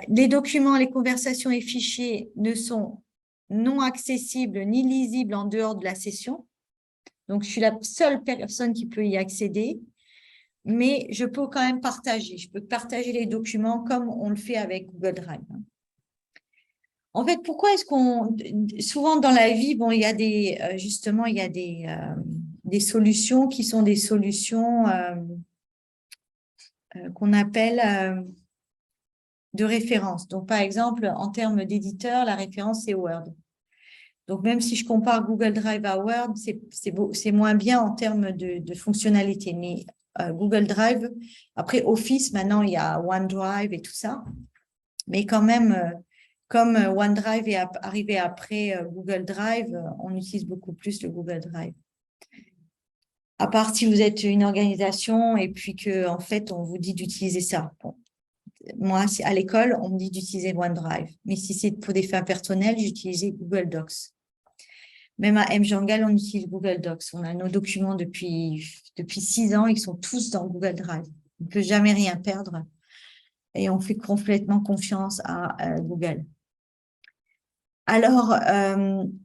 Les documents, les conversations et fichiers ne sont non accessibles ni lisibles en dehors de la session. Donc, je suis la seule personne qui peut y accéder, mais je peux quand même partager. Je peux partager les documents comme on le fait avec Google Drive. En fait, pourquoi est-ce souvent dans la vie, bon, il y a justement, il y a des solutions qui sont des solutions qu'on appelle de référence. Donc, par exemple, en termes d'éditeur, la référence, c'est Word. Donc, même si je compare Google Drive à Word, c'est moins bien en termes de fonctionnalité. Mais Google Drive, après Office, maintenant, il y a OneDrive et tout ça. Mais quand même, Comme OneDrive est arrivé après Google Drive, on utilise beaucoup plus le Google Drive. À part si vous êtes une organisation et puis que en fait on vous dit d'utiliser ça. Bon. Moi, à l'école, on me dit d'utiliser OneDrive. Mais si c'est pour des fins personnelles, j'utilisais Google Docs. Même à mJungle, on utilise Google Docs. On a nos documents depuis 6 ans, ils sont tous dans Google Drive. On ne peut jamais rien perdre et on fait complètement confiance à Google. Alors,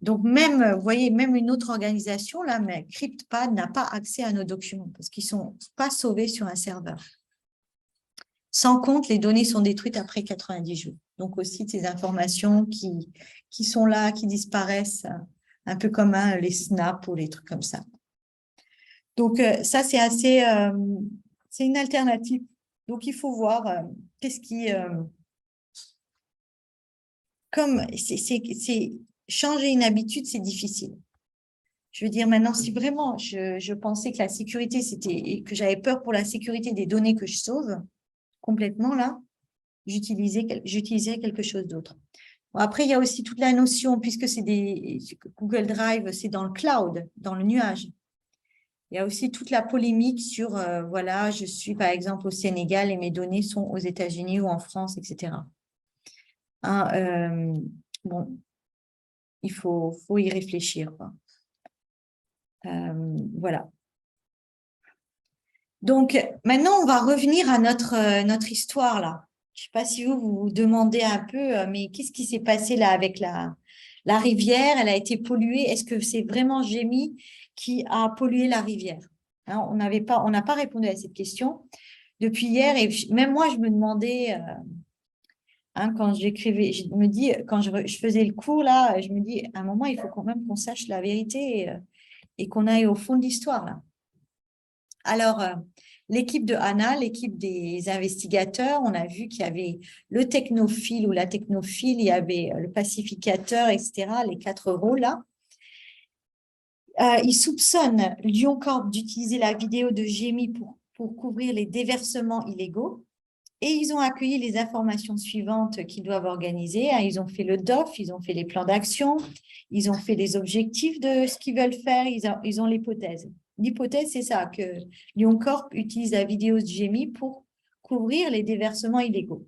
donc même, vous voyez, même une autre organisation, là, mais CryptPad n'a pas accès à nos documents parce qu'ils ne sont pas sauvés sur un serveur. Sans compte, les données sont détruites après 90 jours. Donc aussi, ces informations qui sont là, qui disparaissent, un peu comme les snaps ou les trucs comme ça. Donc, ça, c'est assez... c'est une alternative. Donc, il faut voir qu'est-ce qui... comme changer une habitude, c'est difficile. Je veux dire, maintenant, si vraiment je pensais que la sécurité, et que j'avais peur pour la sécurité des données que je sauve complètement, là, j'utiliserais quelque chose d'autre. Bon, après, il y a aussi toute la notion, puisque c'est Google Drive, c'est dans le cloud, dans le nuage. Il y a aussi toute la polémique sur, voilà, je suis par exemple au Sénégal et mes données sont aux États-Unis ou en France, etc. Hein, bon, il faut y réfléchir, quoi. Voilà. Donc, maintenant, on va revenir à notre histoire, là. Je ne sais pas si vous vous demandez un peu, mais qu'est-ce qui s'est passé là avec la rivière? Elle a été polluée. Est-ce que c'est vraiment Gémi qui a pollué la rivière? Hein, on n'a pas répondu à cette question depuis hier. Et même moi, je me demandais, hein, quand j'écrivais, je me dis, quand je faisais le cours, là, je me dis, à un moment, il faut quand même qu'on sache la vérité et qu'on aille au fond de l'histoire, là. Alors, l'équipe de Anna, l'équipe des investigateurs, on a vu qu'il y avait le technophile ou la technophile, il y avait le pacificateur, etc., les 4 rôles là. Ils soupçonnent LionCorp d'utiliser la vidéo de Gémi pour couvrir les déversements illégaux. Et ils ont accueilli les informations suivantes qu'ils doivent organiser. Ils ont fait le DOF, ils ont fait les plans d'action, ils ont fait les objectifs de ce qu'ils veulent faire, ils ont l'hypothèse. L'hypothèse, c'est ça, que LionCorp utilise la vidéo de Gémi pour couvrir les déversements illégaux.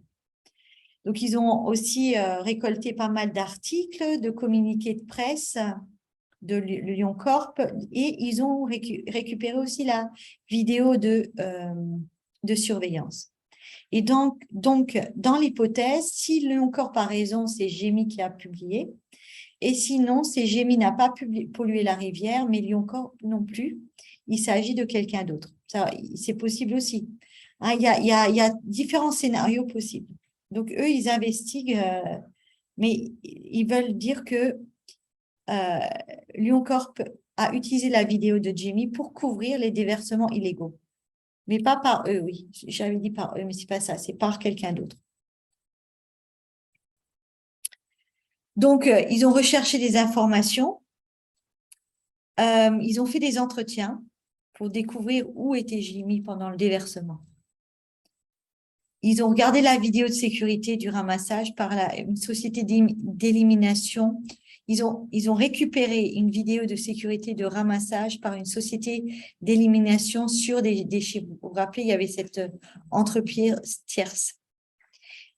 Donc, ils ont aussi récolté pas mal d'articles, de communiqués de presse de LionCorp et ils ont récupéré aussi la vidéo de surveillance. Et donc, dans l'hypothèse, si LionCorp a raison, c'est Gémi qui a publié. Et sinon, c'est Gémi n'a pas pollué la rivière, mais LionCorp non plus. Il s'agit de quelqu'un d'autre. C'est possible aussi. Hein, il y a différents scénarios possibles. Donc, eux, ils investiguent, mais ils veulent dire que LionCorp a utilisé la vidéo de Gémi pour couvrir les déversements illégaux. Mais pas par eux, oui. J'avais dit par eux, mais c'est pas ça, c'est par quelqu'un d'autre. Donc, ils ont recherché des informations. Ils ont fait des entretiens pour découvrir où était Gémi pendant le déversement. Ils ont regardé la vidéo de sécurité du ramassage par une société d'élimination. Ils ont récupéré une vidéo de sécurité de ramassage par une société d'élimination sur des déchets. Vous vous rappelez, il y avait cette entreprise tierce.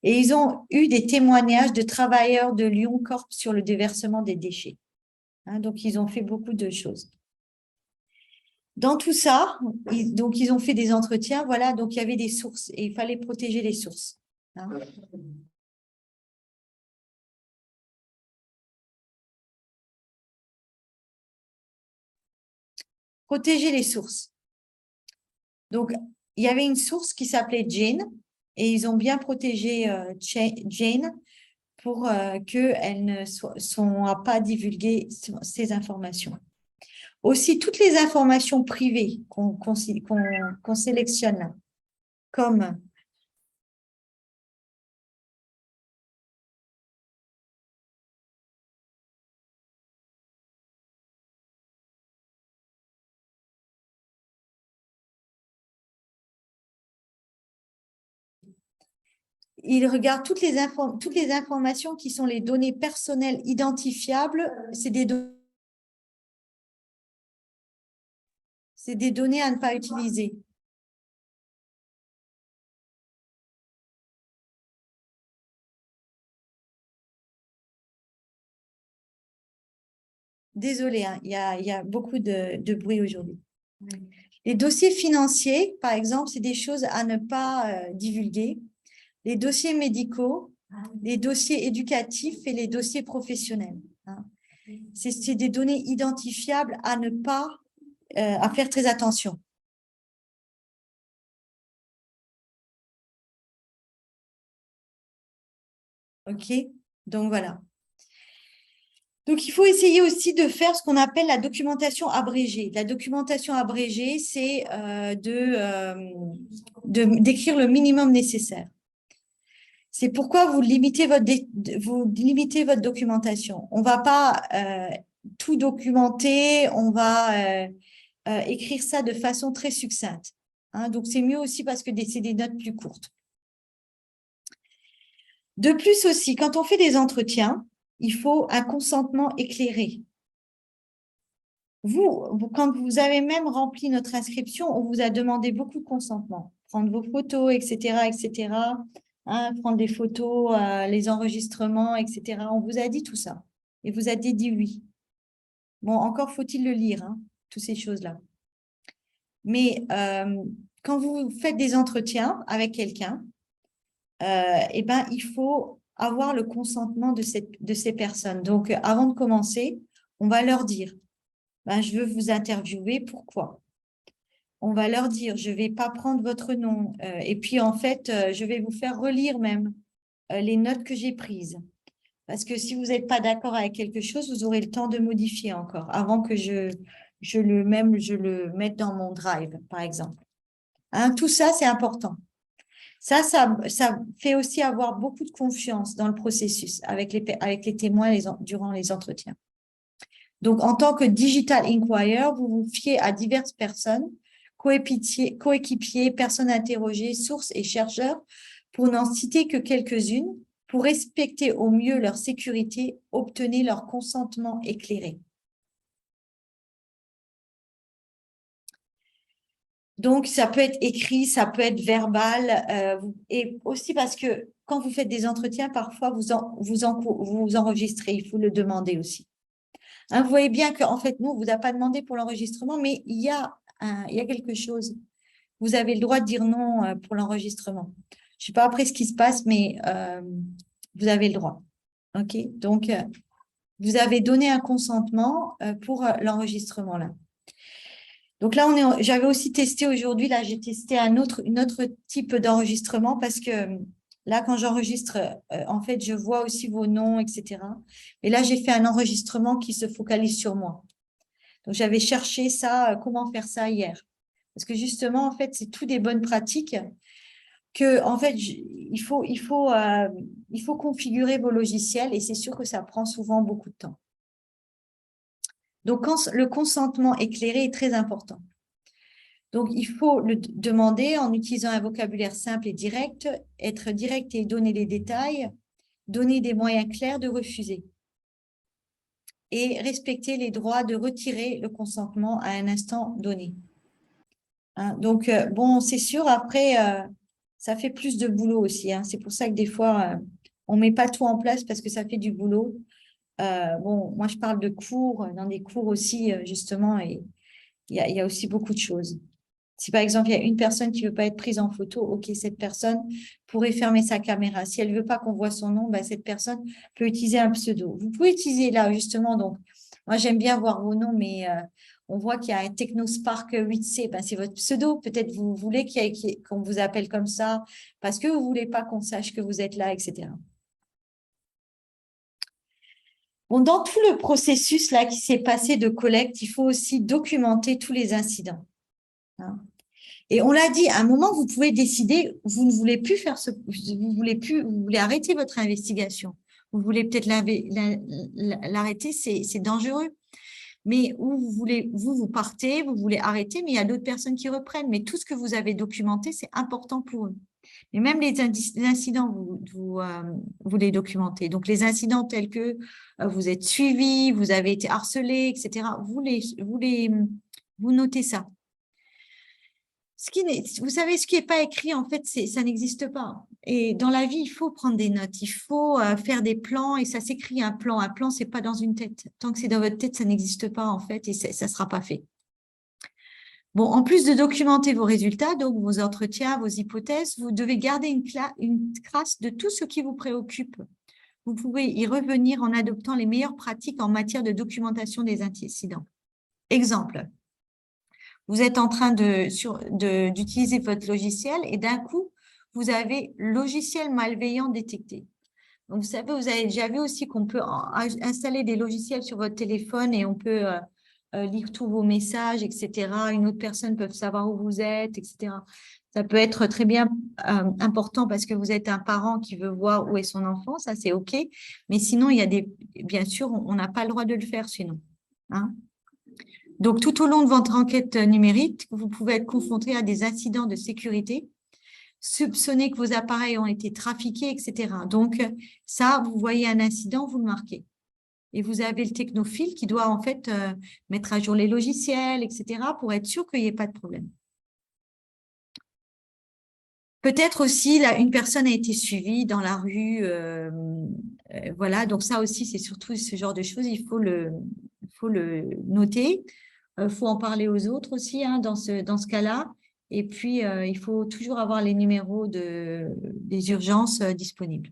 Et ils ont eu des témoignages de travailleurs de LionCorp sur le déversement des déchets. Hein, donc, ils ont fait beaucoup de choses. Dans tout ça, ils ont fait des entretiens, voilà, donc il y avait des sources et il fallait protéger les sources. Hein. Protéger les sources. Donc, il y avait une source qui s'appelait Jane et ils ont bien protégé Jane pour qu'elle ne soit pas divulguée ces informations. Aussi, toutes les informations privées qu'on sélectionne, comme il regarde toutes les informations qui sont les données personnelles identifiables. C'est des données à ne pas utiliser. Désolée, hein, il y a beaucoup de bruit aujourd'hui. Les dossiers financiers, par exemple, c'est des choses à ne pas divulguer. Les dossiers médicaux, les dossiers éducatifs et les dossiers professionnels. Hein. C'est des données identifiables à ne pas, à faire très attention. OK? Donc, voilà. Donc, il faut essayer aussi de faire ce qu'on appelle la documentation abrégée. La documentation abrégée, c'est d'écrire le minimum nécessaire. C'est pourquoi vous limitez votre documentation. On ne va pas tout documenter, on va écrire ça de façon très succincte. Hein, donc, c'est mieux aussi parce que c'est des notes plus courtes. De plus aussi, quand on fait des entretiens, il faut un consentement éclairé. Quand vous avez même rempli notre inscription, on vous a demandé beaucoup de consentement. Prendre vos photos, etc., etc., hein, prendre des photos, les enregistrements, etc. On vous a dit tout ça. Et vous avez dit oui. Bon, encore faut-il le lire, hein, toutes ces choses-là. Mais quand vous faites des entretiens avec quelqu'un, eh ben, il faut avoir le consentement de ces personnes. Donc, avant de commencer, on va leur dire, ben, je veux vous interviewer, pourquoi? On va leur dire, je ne vais pas prendre votre nom. Et puis, en fait, je vais vous faire relire même les notes que j'ai prises. Parce que si vous n'êtes pas d'accord avec quelque chose, vous aurez le temps de modifier encore avant que je le mette dans mon drive, par exemple. Hein, tout ça, c'est important. Ça fait aussi avoir beaucoup de confiance dans le processus avec les témoins durant les entretiens. Donc, en tant que Digital Inquirer, vous vous fiez à diverses personnes, coéquipiers, personnes interrogées, sources et chercheurs, pour n'en citer que quelques-unes, pour respecter au mieux leur sécurité, obtenez leur consentement éclairé. Donc, ça peut être écrit, ça peut être verbal, et aussi parce que quand vous faites des entretiens, parfois, vous enregistrez, il faut le demander aussi. Hein, vous voyez bien qu'en fait, nous, on ne vous a pas demandé pour l'enregistrement, mais il y a quelque chose. Vous avez le droit de dire non pour l'enregistrement. Je ne sais pas après ce qui se passe, mais vous avez le droit. OK? Donc, vous avez donné un consentement pour l'enregistrement là. Donc là, j'avais aussi testé aujourd'hui, là, j'ai testé un autre type d'enregistrement parce que là, quand j'enregistre, en fait, je vois aussi vos noms, etc. Et là, j'ai fait un enregistrement qui se focalise sur moi. Donc, j'avais cherché ça, comment faire ça hier. Parce que justement, en fait, c'est tout des bonnes pratiques que, en fait, il faut configurer vos logiciels et c'est sûr que ça prend souvent beaucoup de temps. Donc, le consentement éclairé est très important. Donc, il faut le demander en utilisant un vocabulaire simple et direct, être direct et donner les détails, donner des moyens clairs de refuser et respecter les droits de retirer le consentement à un instant donné. Hein, donc, bon, c'est sûr, après, ça fait plus de boulot aussi. Hein, c'est pour ça que des fois, on ne met pas tout en place parce que ça fait du boulot. Bon, moi, je parle de cours, dans des cours aussi, justement, et il y a aussi beaucoup de choses. Si par exemple, il y a une personne qui ne veut pas être prise en photo, ok, cette personne pourrait fermer sa caméra. Si elle ne veut pas qu'on voit son nom, ben, cette personne peut utiliser un pseudo. Vous pouvez utiliser là, justement, donc, moi j'aime bien voir vos noms, mais on voit qu'il y a un TechnoSpark 8C, ben, c'est votre pseudo. Peut-être vous voulez qu'on vous appelle comme ça parce que vous ne voulez pas qu'on sache que vous êtes là, etc. Bon, dans tout le processus là qui s'est passé de collecte, il faut aussi documenter tous les incidents. Hein. Et on l'a dit, à un moment, vous pouvez décider, vous ne voulez plus faire vous voulez arrêter votre investigation. Vous voulez peut-être l'arrêter, c'est dangereux. mais où vous partez, vous voulez arrêter, mais il y a d'autres personnes qui reprennent. Mais tout ce que vous avez documenté, c'est important pour eux. Et même les incidents, vous les documentez. Donc, les incidents tels que vous êtes suivi, vous avez été harcelé, etc., vous notez ça. Vous savez, ce qui n'est pas écrit, en fait, ça n'existe pas. Et dans la vie, il faut prendre des notes, il faut faire des plans, et ça s'écrit un plan. Un plan, ce n'est pas dans une tête. Tant que c'est dans votre tête, ça n'existe pas, en fait, et ça ne sera pas fait. Bon, en plus de documenter vos résultats, donc vos entretiens, vos hypothèses, vous devez garder une trace de tout ce qui vous préoccupe. Vous pouvez y revenir en adoptant les meilleures pratiques en matière de documentation des incidents. Exemple. Vous êtes en train d'utiliser votre logiciel et d'un coup, vous avez logiciel malveillant détecté. Donc, vous savez, vous avez déjà vu aussi qu'on peut installer des logiciels sur votre téléphone et on peut lire tous vos messages, etc. Une autre personne peut savoir où vous êtes, etc. Ça peut être très bien important parce que vous êtes un parent qui veut voir où est son enfant, ça c'est OK. Mais sinon, bien sûr, on n'a pas le droit de le faire sinon. Hein? Donc, tout au long de votre enquête numérique, vous pouvez être confronté à des incidents de sécurité, soupçonner que vos appareils ont été trafiqués, etc. Donc, ça, vous voyez un incident, vous le marquez. Et vous avez le technophile qui doit en fait mettre à jour les logiciels, etc. pour être sûr qu'il n'y ait pas de problème. Peut-être aussi, là, une personne a été suivie dans la rue. Voilà, donc ça aussi, c'est surtout ce genre de choses. Il faut le noter. Il faut en parler aux autres aussi hein, dans ce cas-là. Et puis, il faut toujours avoir les numéros des urgences disponibles.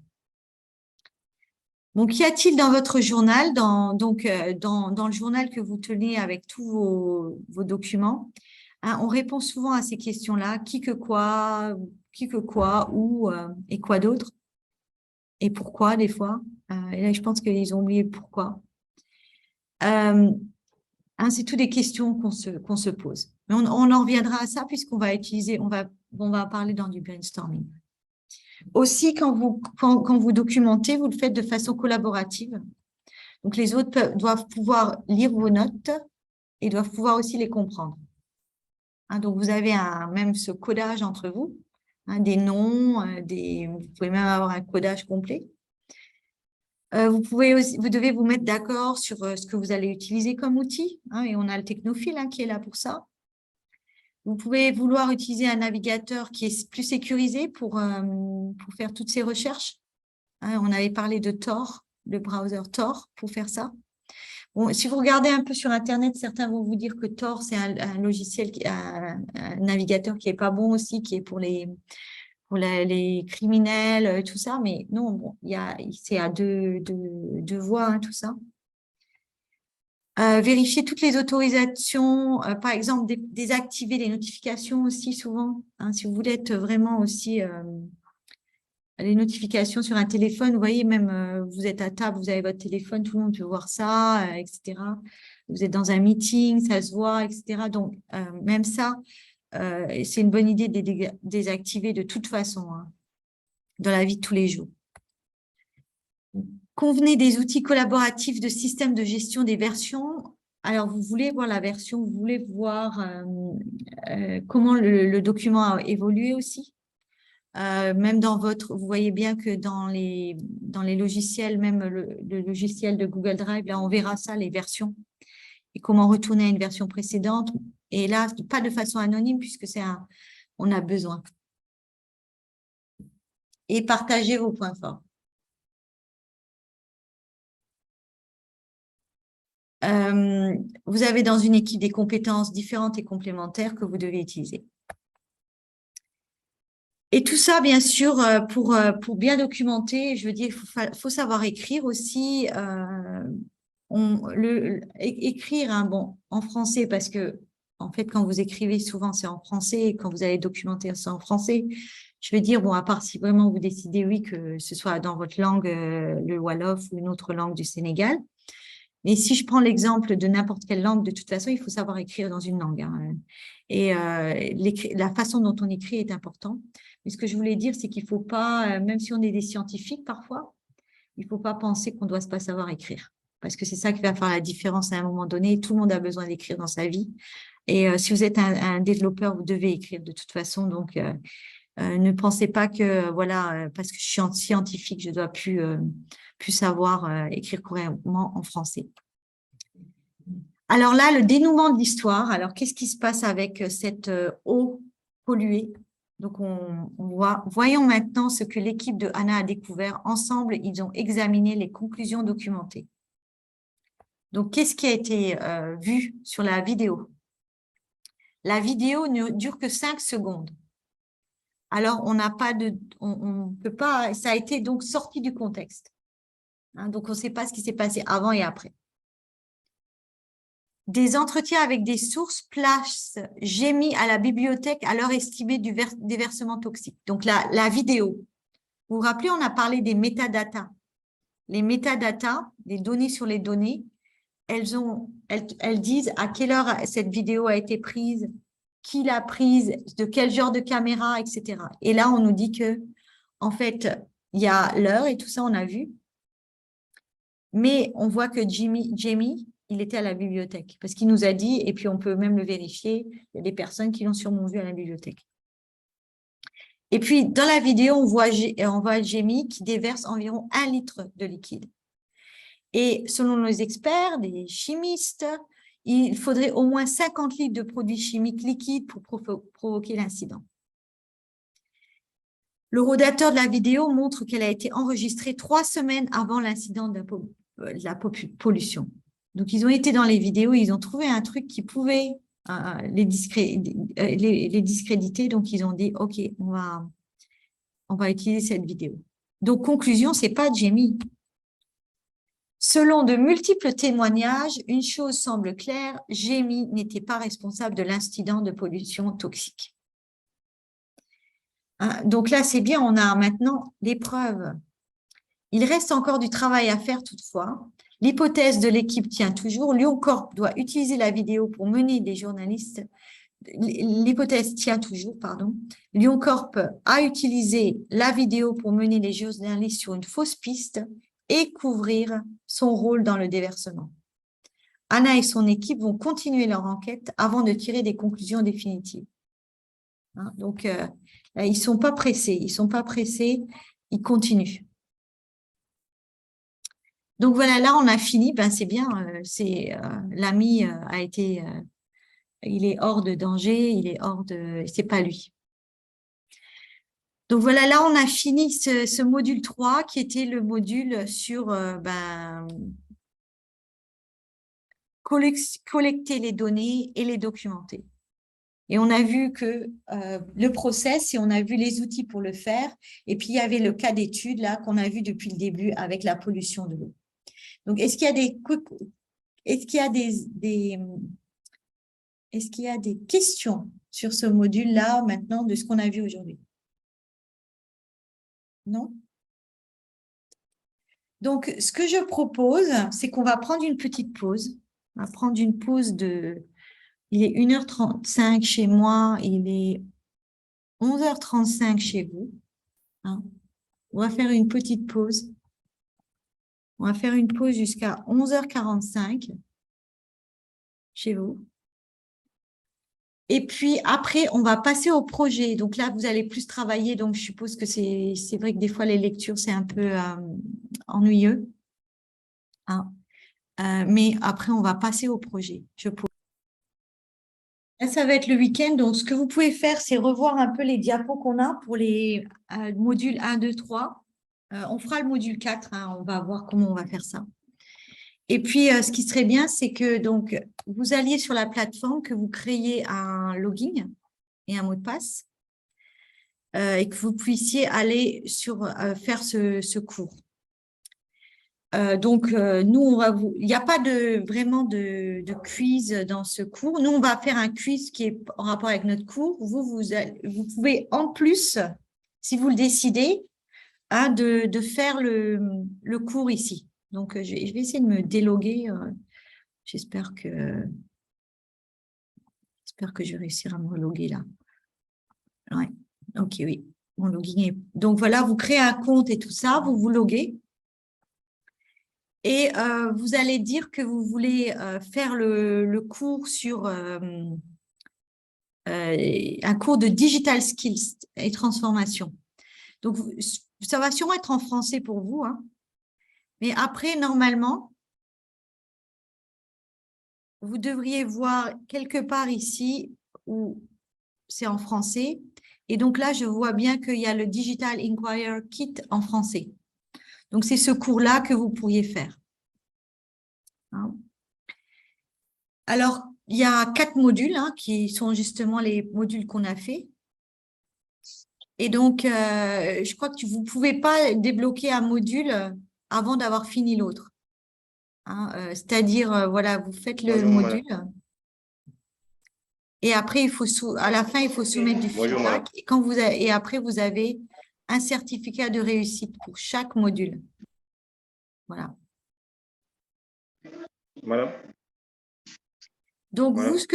Donc, qu'y a-t-il dans votre journal, dans le journal que vous tenez avec tous vos documents hein, on répond souvent à ces questions-là, qui que quoi, où et quoi d'autre, et pourquoi des fois. Et là, je pense qu'ils ont oublié pourquoi. Hein, c'est toutes des questions qu'on se pose. Mais on en reviendra à ça puisqu'on va utiliser, on va parler dans du brainstorming. Aussi, quand vous documentez, vous le faites de façon collaborative. Donc, les autres doivent pouvoir lire vos notes et doivent pouvoir aussi les comprendre. Hein, donc, vous avez même ce codage entre vous, hein, des noms, vous pouvez même avoir un codage complet. Vous devez vous mettre d'accord sur ce que vous allez utiliser comme outil. Hein, et on a le technophile hein, qui est là pour ça. Vous pouvez vouloir utiliser un navigateur qui est plus sécurisé pour faire toutes ces recherches. Hein, on avait parlé de Tor, le browser Tor pour faire ça. Bon, si vous regardez un peu sur Internet, certains vont vous dire que Tor, c'est un logiciel, un navigateur qui n'est pas bon aussi, qui est pour les criminels, tout ça. Mais non, bon, c'est à deux voies, hein, tout ça. Vérifier toutes les autorisations, par exemple, désactiver les notifications aussi souvent. Hein, si vous voulez être vraiment aussi les notifications sur un téléphone, vous voyez, même vous êtes à table, vous avez votre téléphone, tout le monde peut voir ça, etc. Vous êtes dans un meeting, ça se voit, etc. Donc, même ça, c'est une bonne idée de les désactiver de toute façon hein, dans la vie de tous les jours. Convenez des outils collaboratifs de système de gestion des versions. Alors, vous voulez voir la version, vous voulez voir comment le document a évolué aussi. Même vous voyez bien que dans les logiciels, même le logiciel de Google Drive, là, on verra ça, les versions, et comment retourner à une version précédente. Et là, pas de façon anonyme, puisque on a besoin. Et partagez vos points forts. Vous avez dans une équipe des compétences différentes et complémentaires que vous devez utiliser. Et tout ça, bien sûr, pour bien documenter, je veux dire, il faut savoir écrire aussi. Écrire hein, bon, en français, parce que, en fait, quand vous écrivez, souvent, c'est en français. Et quand vous allez documenter, c'est en français. Je veux dire, bon, à part si vraiment vous décidez, oui, que ce soit dans votre langue, le Wolof ou une autre langue du Sénégal. Mais si je prends l'exemple de n'importe quelle langue, de toute façon, il faut savoir écrire dans une langue. Hein. Et la façon dont on écrit est importante. Mais ce que je voulais dire, c'est qu'il ne faut pas, même si on est des scientifiques parfois, il ne faut pas penser qu'on ne doit pas savoir écrire. parce que c'est ça qui va faire la différence à un moment donné. Tout le monde a besoin d'écrire dans sa vie. Et si vous êtes un développeur, vous devez écrire de toute façon. Donc, ne pensez pas que, voilà, parce que je suis scientifique, je dois plus savoir écrire couramment en français. Alors là, le dénouement de l'histoire. Alors, qu'est-ce qui se passe avec cette eau polluée? Donc, voyons maintenant ce que l'équipe de Anna a découvert. Ensemble, ils ont examiné les conclusions documentées. Donc, qu'est-ce qui a été vu sur la vidéo? La vidéo ne dure que 5 secondes. Alors, on n'a pas de, on peut pas, ça a été donc sorti du contexte. Hein, donc, on ne sait pas ce qui s'est passé avant et après. Des entretiens avec des sources placent Jamie à la bibliothèque à l'heure estimée du déversement toxique. Donc, la vidéo. Vous vous rappelez, on a parlé des métadatas. Les métadatas, les données sur les données, elles disent à quelle heure cette vidéo a été prise, qui l'a prise, de quel genre de caméra, etc. Et là, on nous dit que, en fait, il y a l'heure et tout ça, on a vu. Mais on voit que Jamie, il était à la bibliothèque parce qu'il nous a dit, et puis on peut même le vérifier, il y a des personnes qui l'ont sûrement vu à la bibliothèque. Et puis, dans la vidéo, on voit Jamie qui déverse environ 1 litre de liquide. Et selon nos experts, des chimistes, il faudrait au moins 50 litres de produits chimiques liquides pour provoquer l'incident. Le rodateur de la vidéo montre qu'elle a été enregistrée 3 semaines avant l'incident de la pollution. Donc, ils ont été dans les vidéos, ils ont trouvé un truc qui pouvait les discréditer. Donc, ils ont dit, OK, on va utiliser cette vidéo. Donc, conclusion, ce n'est pas Jamie. Selon de multiples témoignages, une chose semble claire, Jamie n'était pas responsable de l'incident de pollution toxique. Hein, donc là, c'est bien, on a maintenant des preuves. Il reste encore du travail à faire toutefois. L'hypothèse de l'équipe tient toujours. LionCorp doit utiliser la vidéo pour mener des journalistes. L'hypothèse tient toujours, pardon. LionCorp a utilisé la vidéo pour mener les journalistes sur une fausse piste et couvrir son rôle dans le déversement. Anna et son équipe vont continuer leur enquête avant de tirer des conclusions définitives. Hein, donc, ils ne sont pas pressés, ils continuent. Donc voilà, là on a fini, ben c'est bien, l'ami a été, il est hors de danger, c'est pas lui. Donc voilà, là on a fini ce module 3 qui était le module sur collecter les données et les documenter. Et on a vu que le process, et on a vu les outils pour le faire, et puis il y avait le cas d'étude là qu'on a vu depuis le début avec la pollution de l'eau. Donc, est-ce qu'il y a des questions sur ce module-là maintenant de ce qu'on a vu aujourd'hui? Non? Donc, ce que je propose, c'est qu'on va prendre une petite pause. On va prendre une pause il est 1h35 chez moi, il est 11h35 chez vous. Hein? On va faire une petite pause. On va faire une pause jusqu'à 11h45 chez vous. Et puis après, on va passer au projet. Donc là, vous allez plus travailler. Donc, je suppose que c'est vrai que des fois, les lectures, c'est un peu ennuyeux. Hein. Mais après, on va passer au projet. Là, ça va être le week-end. Donc, ce que vous pouvez faire, c'est revoir un peu les diapos qu'on a pour les modules 1, 2, 3. On fera le module 4. Hein, on va voir comment on va faire ça. Et puis, ce qui serait bien, c'est que donc, vous alliez sur la plateforme, que vous créiez un login et un mot de passe et que vous puissiez aller faire ce cours. Donc, nous, il n'y a pas vraiment de quiz dans ce cours. Nous, on va faire un quiz qui est en rapport avec notre cours. Vous pouvez, en plus, si vous le décidez, hein, de faire le cours ici. Donc, je vais essayer de me déloguer. J'espère que je vais réussir à me reloguer là. Ouais. Ok, oui. Mon login est... Donc, voilà, vous créez un compte et tout ça, vous vous loguez. Et vous allez dire que vous voulez faire le cours sur un cours de digital skills et transformation. Donc, ça va sûrement être en français pour vous, hein. Mais après, normalement, vous devriez voir quelque part ici où c'est en français. Et donc là, je vois bien qu'il y a le Digital Inquirer Kit en français. Donc, c'est ce cours-là que vous pourriez faire. Hein. Alors, il y a 4 modules qui sont justement les modules qu'on a fait. Et donc, je crois que vous ne pouvez pas débloquer un module avant d'avoir fini l'autre. Hein, c'est-à-dire, voilà, vous faites le module. Et après, à la fin, il faut soumettre du feedback. Et après, vous avez un certificat de réussite pour chaque module. Voilà.
Madame.
Donc,
Voilà.
vous, ce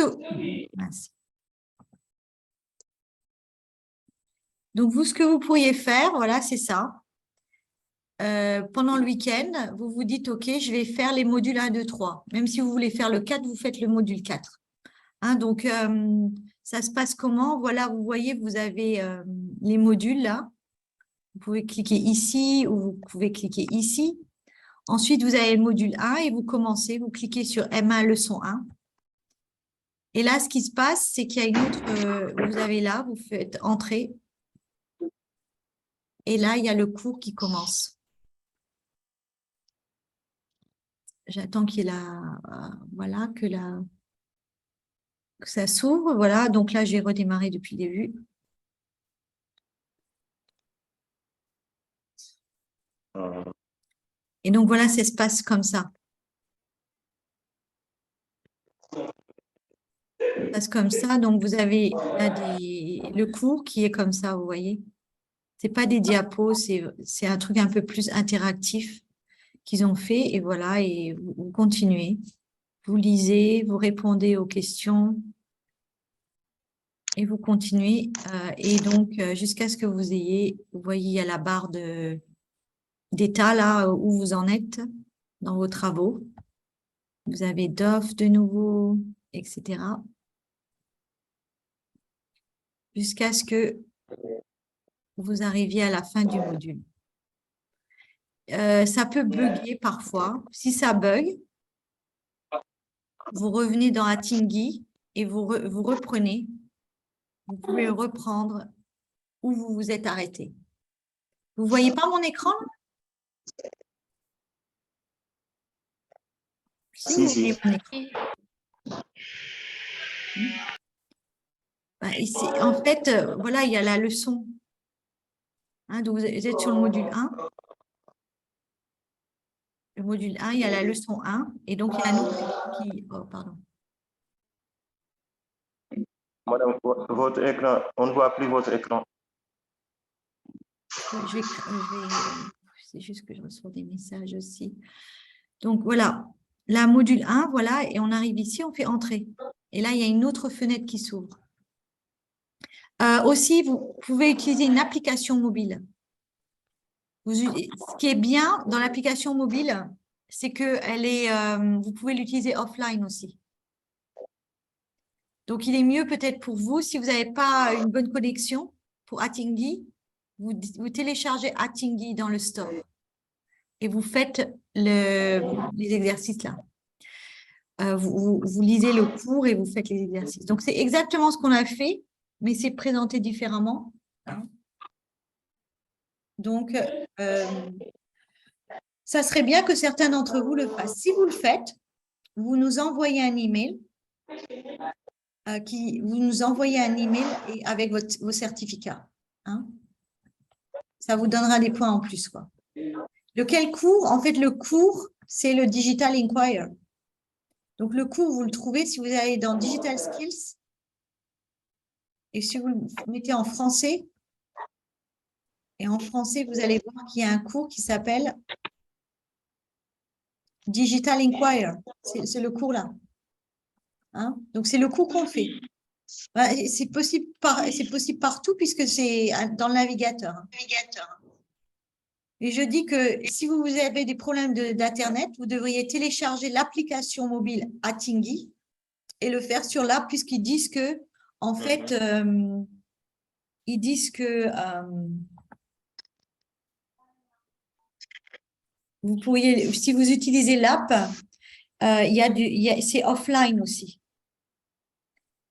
que vous pourriez faire, voilà, c'est ça. Pendant le week-end, vous vous dites, OK, je vais faire les modules 1, 2, 3. Même si vous voulez faire le 4, vous faites le module 4. Hein, donc, ça se passe comment? Voilà, vous voyez, vous avez les modules là. Vous pouvez cliquer ici ou vous pouvez cliquer ici. Ensuite, vous avez le module 1 et vous commencez, vous cliquez sur M1 leçon 1. Et là, ce qui se passe, c'est qu'il y a une autre, vous avez là, vous faites entrer. Et là, il y a le cours qui commence. J'attends qu'il y ait voilà, que ça s'ouvre. Voilà, donc là, j'ai redémarré depuis le début. Et donc, voilà, ça se passe comme ça. Ça se passe comme ça. Donc, vous avez là le cours qui est comme ça, vous voyez. Ce n'est pas des diapos, c'est un truc un peu plus interactif qu'ils ont fait. Et voilà, et vous continuez. Vous lisez, vous répondez aux questions. Et vous continuez. Et donc, jusqu'à ce que vous ayez, vous voyez, il y a la barre d'état là où vous en êtes dans vos travaux. Vous avez DOF de nouveau, etc. Jusqu'à ce que vous arriviez à la fin du module. Ça peut bugger parfois. Si ça bug, vous revenez dans Attingi et vous reprenez. Vous pouvez reprendre où vous vous êtes arrêté. Vous ne voyez pas mon écran? Si, vous voyez mon écran. Ici, en fait, voilà, il y a la leçon. Hein, donc, vous êtes sur le module 1. Le module 1, il y a la leçon 1. Et donc, il y a un autre qui… Oh, pardon.
Madame, votre écran, on ne voit plus votre écran.
C'est juste que je reçois des messages aussi. Donc, voilà. La module 1, voilà. Et on arrive ici, on fait entrer. Et là, il y a une autre fenêtre qui s'ouvre. Aussi, vous pouvez utiliser une application mobile. Ce qui est bien dans l'application mobile, c'est que vous pouvez l'utiliser offline aussi. Donc, il est mieux peut-être pour vous, si vous n'avez pas une bonne connexion pour Attingi, vous téléchargez Attingi dans le store et vous faites les exercices là. Vous lisez le cours et vous faites les exercices. Donc, c'est exactement ce qu'on a fait, mais c'est présenté différemment. Hein. Donc, ça serait bien que certains d'entre vous le fassent. Si vous le faites, vous nous envoyez un email. Vous nous envoyez un email avec vos certificats. Hein. Ça vous donnera des points en plus, quoi. Lequel cours? En fait, le cours, c'est le Digital Inquirer. Donc, le cours, vous le trouvez si vous allez dans Digital Skills. Et si vous le mettez en français, et en français, vous allez voir qu'il y a un cours qui s'appelle Digital Inquirer. C'est le cours là. Hein? Donc, c'est le cours qu'on fait. C'est possible, partout puisque c'est dans le navigateur. Et je dis que si vous avez des problèmes d'Internet, vous devriez télécharger l'application mobile Atingui et le faire sur l'app, puisqu'ils disent que, en fait, ils disent que vous pourriez, si vous utilisez l'app, c'est offline aussi.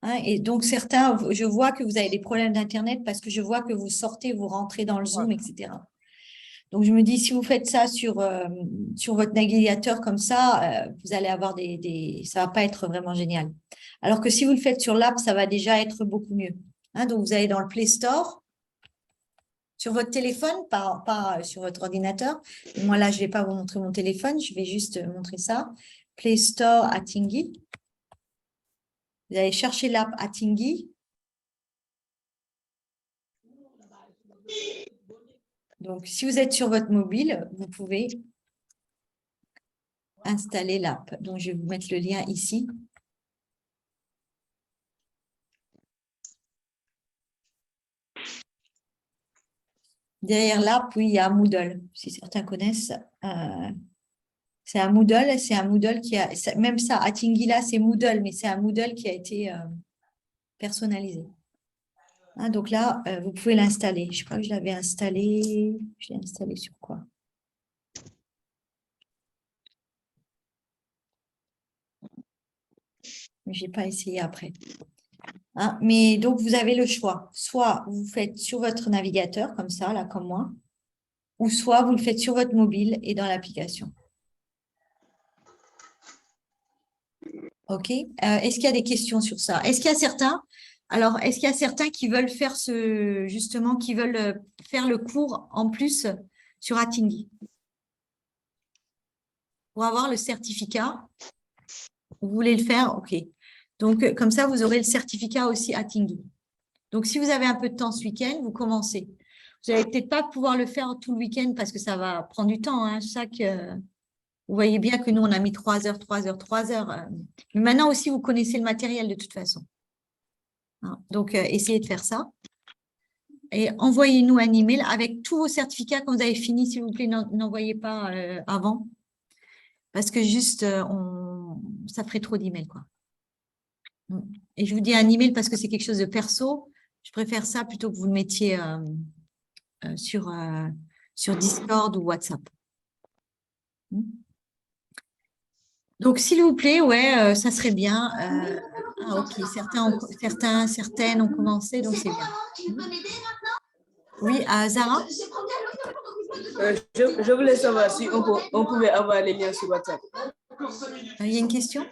Hein, et donc, certains, je vois que vous avez des problèmes d'Internet parce que je vois que vous sortez, vous rentrez dans le Zoom, etc. Donc, je me dis, si vous faites ça sur votre navigateur comme ça, vous allez avoir ça va pas être vraiment génial. Alors que si vous le faites sur l'app, ça va déjà être beaucoup mieux. Hein, donc, vous allez dans le Play Store, sur votre téléphone, pas sur votre ordinateur. Moi, là, je vais pas vous montrer mon téléphone, je vais juste montrer ça. Play Store Atingui. Vous allez chercher l'app Atingui. Donc, si vous êtes sur votre mobile, vous pouvez installer l'app. Donc, je vais vous mettre le lien ici. Derrière l'app, oui, il y a Moodle, si certains connaissent. C'est un Moodle qui a, même ça, Atingui là, c'est Moodle, mais c'est un Moodle qui a été personnalisé. Hein, donc là, vous pouvez l'installer. Je crois que je l'avais installé. Je l'ai installé sur quoi? Mais je n'ai pas essayé après. Hein, mais donc, vous avez le choix. Soit vous faites sur votre navigateur, comme ça, là, comme moi, ou soit vous le faites sur votre mobile et dans l'application. OK. Est-ce qu'il y a des questions sur ça? Est-ce qu'il y a certains qui veulent faire justement, qui veulent faire le cours en plus sur Atingui pour avoir le certificat? Vous voulez le faire? OK. Donc, comme ça, vous aurez le certificat aussi Atingui. Donc, si vous avez un peu de temps ce week-end, vous commencez. Vous n'allez peut-être pas pouvoir le faire tout le week-end parce que ça va prendre du temps. Hein. Vous voyez bien que nous, on a mis 3 heures, 3 heures, 3 heures. Mais maintenant aussi, vous connaissez le matériel de toute façon. Hein. Donc, essayez de faire ça. Et envoyez-nous un email avec tous vos certificats quand vous avez fini. S'il vous plaît, n'envoyez pas avant. Parce que juste, ça ferait trop d'emails, quoi. Et je vous dis un email parce que c'est quelque chose de perso. Je préfère ça plutôt que vous le mettiez sur Discord ou WhatsApp. Donc, s'il vous plaît, ouais, ça serait bien. Ok, certaines ont commencé, donc c'est bien. Oui, Zara?
Je voulais savoir si on pouvait avoir les liens sur WhatsApp.
Il y a une question?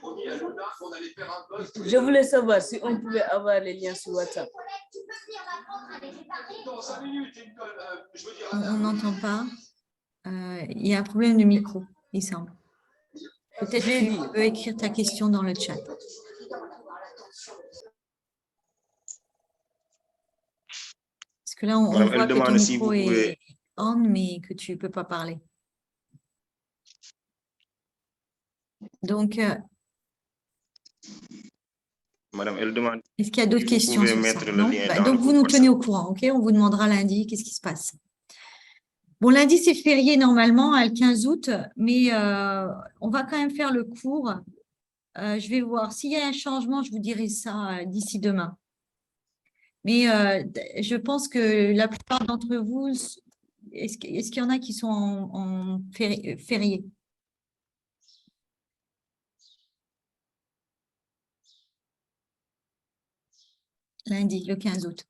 Je voulais savoir si on pouvait avoir les liens sur WhatsApp.
On n'entend pas. Il y a un problème de micro, il semble. Peut-être que tu peux écrire ta question dans le chat. Parce que là, on voit que ton micro est on, mais que tu ne peux pas parler. Donc,
Madame, elle demande
est-ce qu'il y a d'autres
si vous
questions
pouvez
sur
mettre
ça?
le
Non?
lien dans
Donc,
le
vous
groupe
nous tenez
WhatsApp.
au courant, OK? On vous demandera lundi qu'est-ce qui se passe. Bon, lundi, c'est férié normalement, le 15 août, mais on va quand même faire le cours. Je vais voir. S'il y a un changement, je vous dirai ça d'ici demain. Mais je pense que la plupart d'entre vous, est-ce qu'il y en a qui sont en férié? Lundi, le 15 août.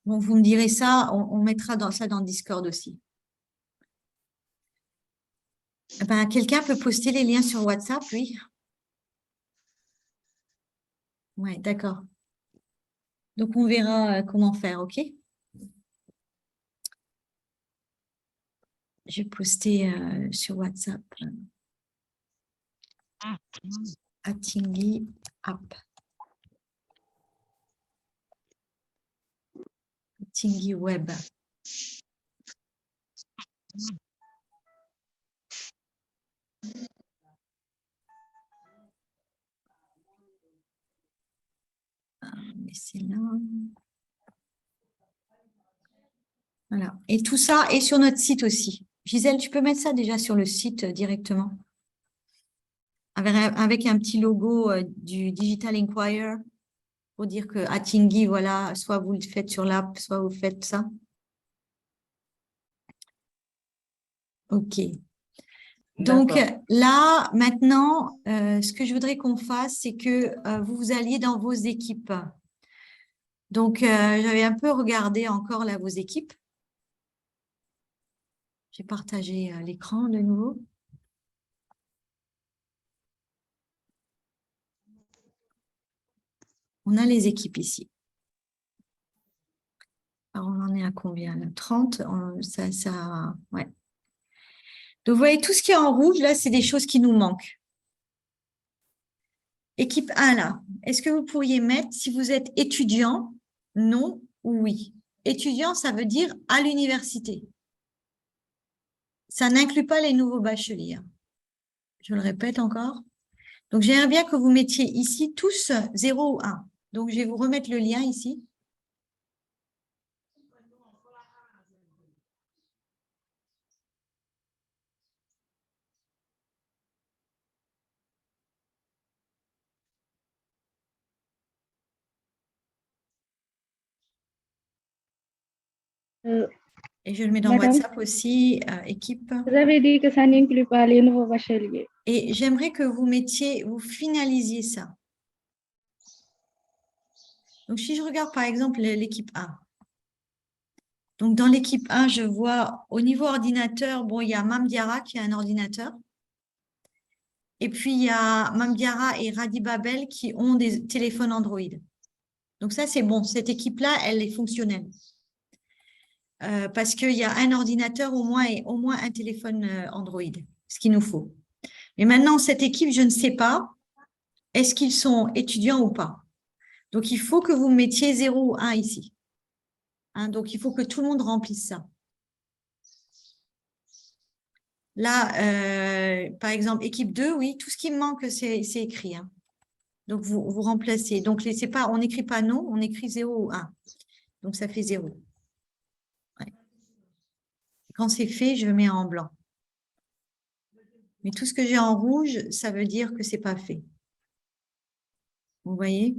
Bon, vous me direz ça, on mettra ça dans Discord aussi. Eh ben, quelqu'un peut poster les liens sur WhatsApp, oui? Oui, d'accord. Donc, on verra comment faire, OK? Je vais poster sur WhatsApp. Atingui app. Atingui web. Mais c'est là. Voilà. Et tout ça est sur notre site aussi. Gisèle, tu peux mettre ça déjà sur le site directement, avec un petit logo du Digital Inquirer pour dire que à Tingui, voilà, soit vous le faites sur l'app, soit vous faites ça. OK. Donc
D'accord.
là, maintenant, ce que je voudrais qu'on fasse, c'est que vous alliez dans vos équipes. Donc, j'avais un peu regardé encore là vos équipes. J'ai partagé l'écran de nouveau. On a les équipes ici. Alors, on en est à combien là? 30, ouais. Donc, vous voyez, tout ce qui est en rouge, là, c'est des choses qui nous manquent. Équipe 1, là, est-ce que vous pourriez mettre, si vous êtes étudiant, non ou oui? Étudiant, ça veut dire à l'université. Ça n'inclut pas les nouveaux bacheliers. Je le répète encore. Donc, j'aimerais bien que vous mettiez ici tous 0 ou 1. Donc, je vais vous remettre le lien ici.
Euh,
Et je le mets dans
Madame,
WhatsApp aussi, équipe.
vous avez dit que ça n'inclut pas les nouveaux bacheliers.
Et j'aimerais que vous mettiez, vous finalisiez ça. Donc, si je regarde par exemple l'équipe 1. Donc, dans l'équipe 1, je vois au niveau ordinateur, bon, il y a Mamdiara qui a un ordinateur. Et puis, il y a Mamdiara et Radi Babel qui ont des téléphones Android. Donc, ça, c'est bon. Cette équipe-là, elle est fonctionnelle. Parce qu'il y a un ordinateur au moins et au moins un téléphone Android, ce qu'il nous faut. Mais maintenant, cette équipe, je ne sais pas, est-ce qu'ils sont étudiants ou pas? Donc, il faut que vous mettiez 0 ou 1 ici. Hein, donc, il faut que tout le monde remplisse ça. Là, par exemple, équipe 2, oui, tout ce qui me manque, c'est écrit. Hein. Donc, vous remplacez. Donc, on n'écrit pas non, on écrit 0 ou 1. Donc, ça fait 0. Ouais. Quand c'est fait, je mets en blanc. Mais tout ce que j'ai en rouge, ça veut dire que ce n'est pas fait. Vous voyez?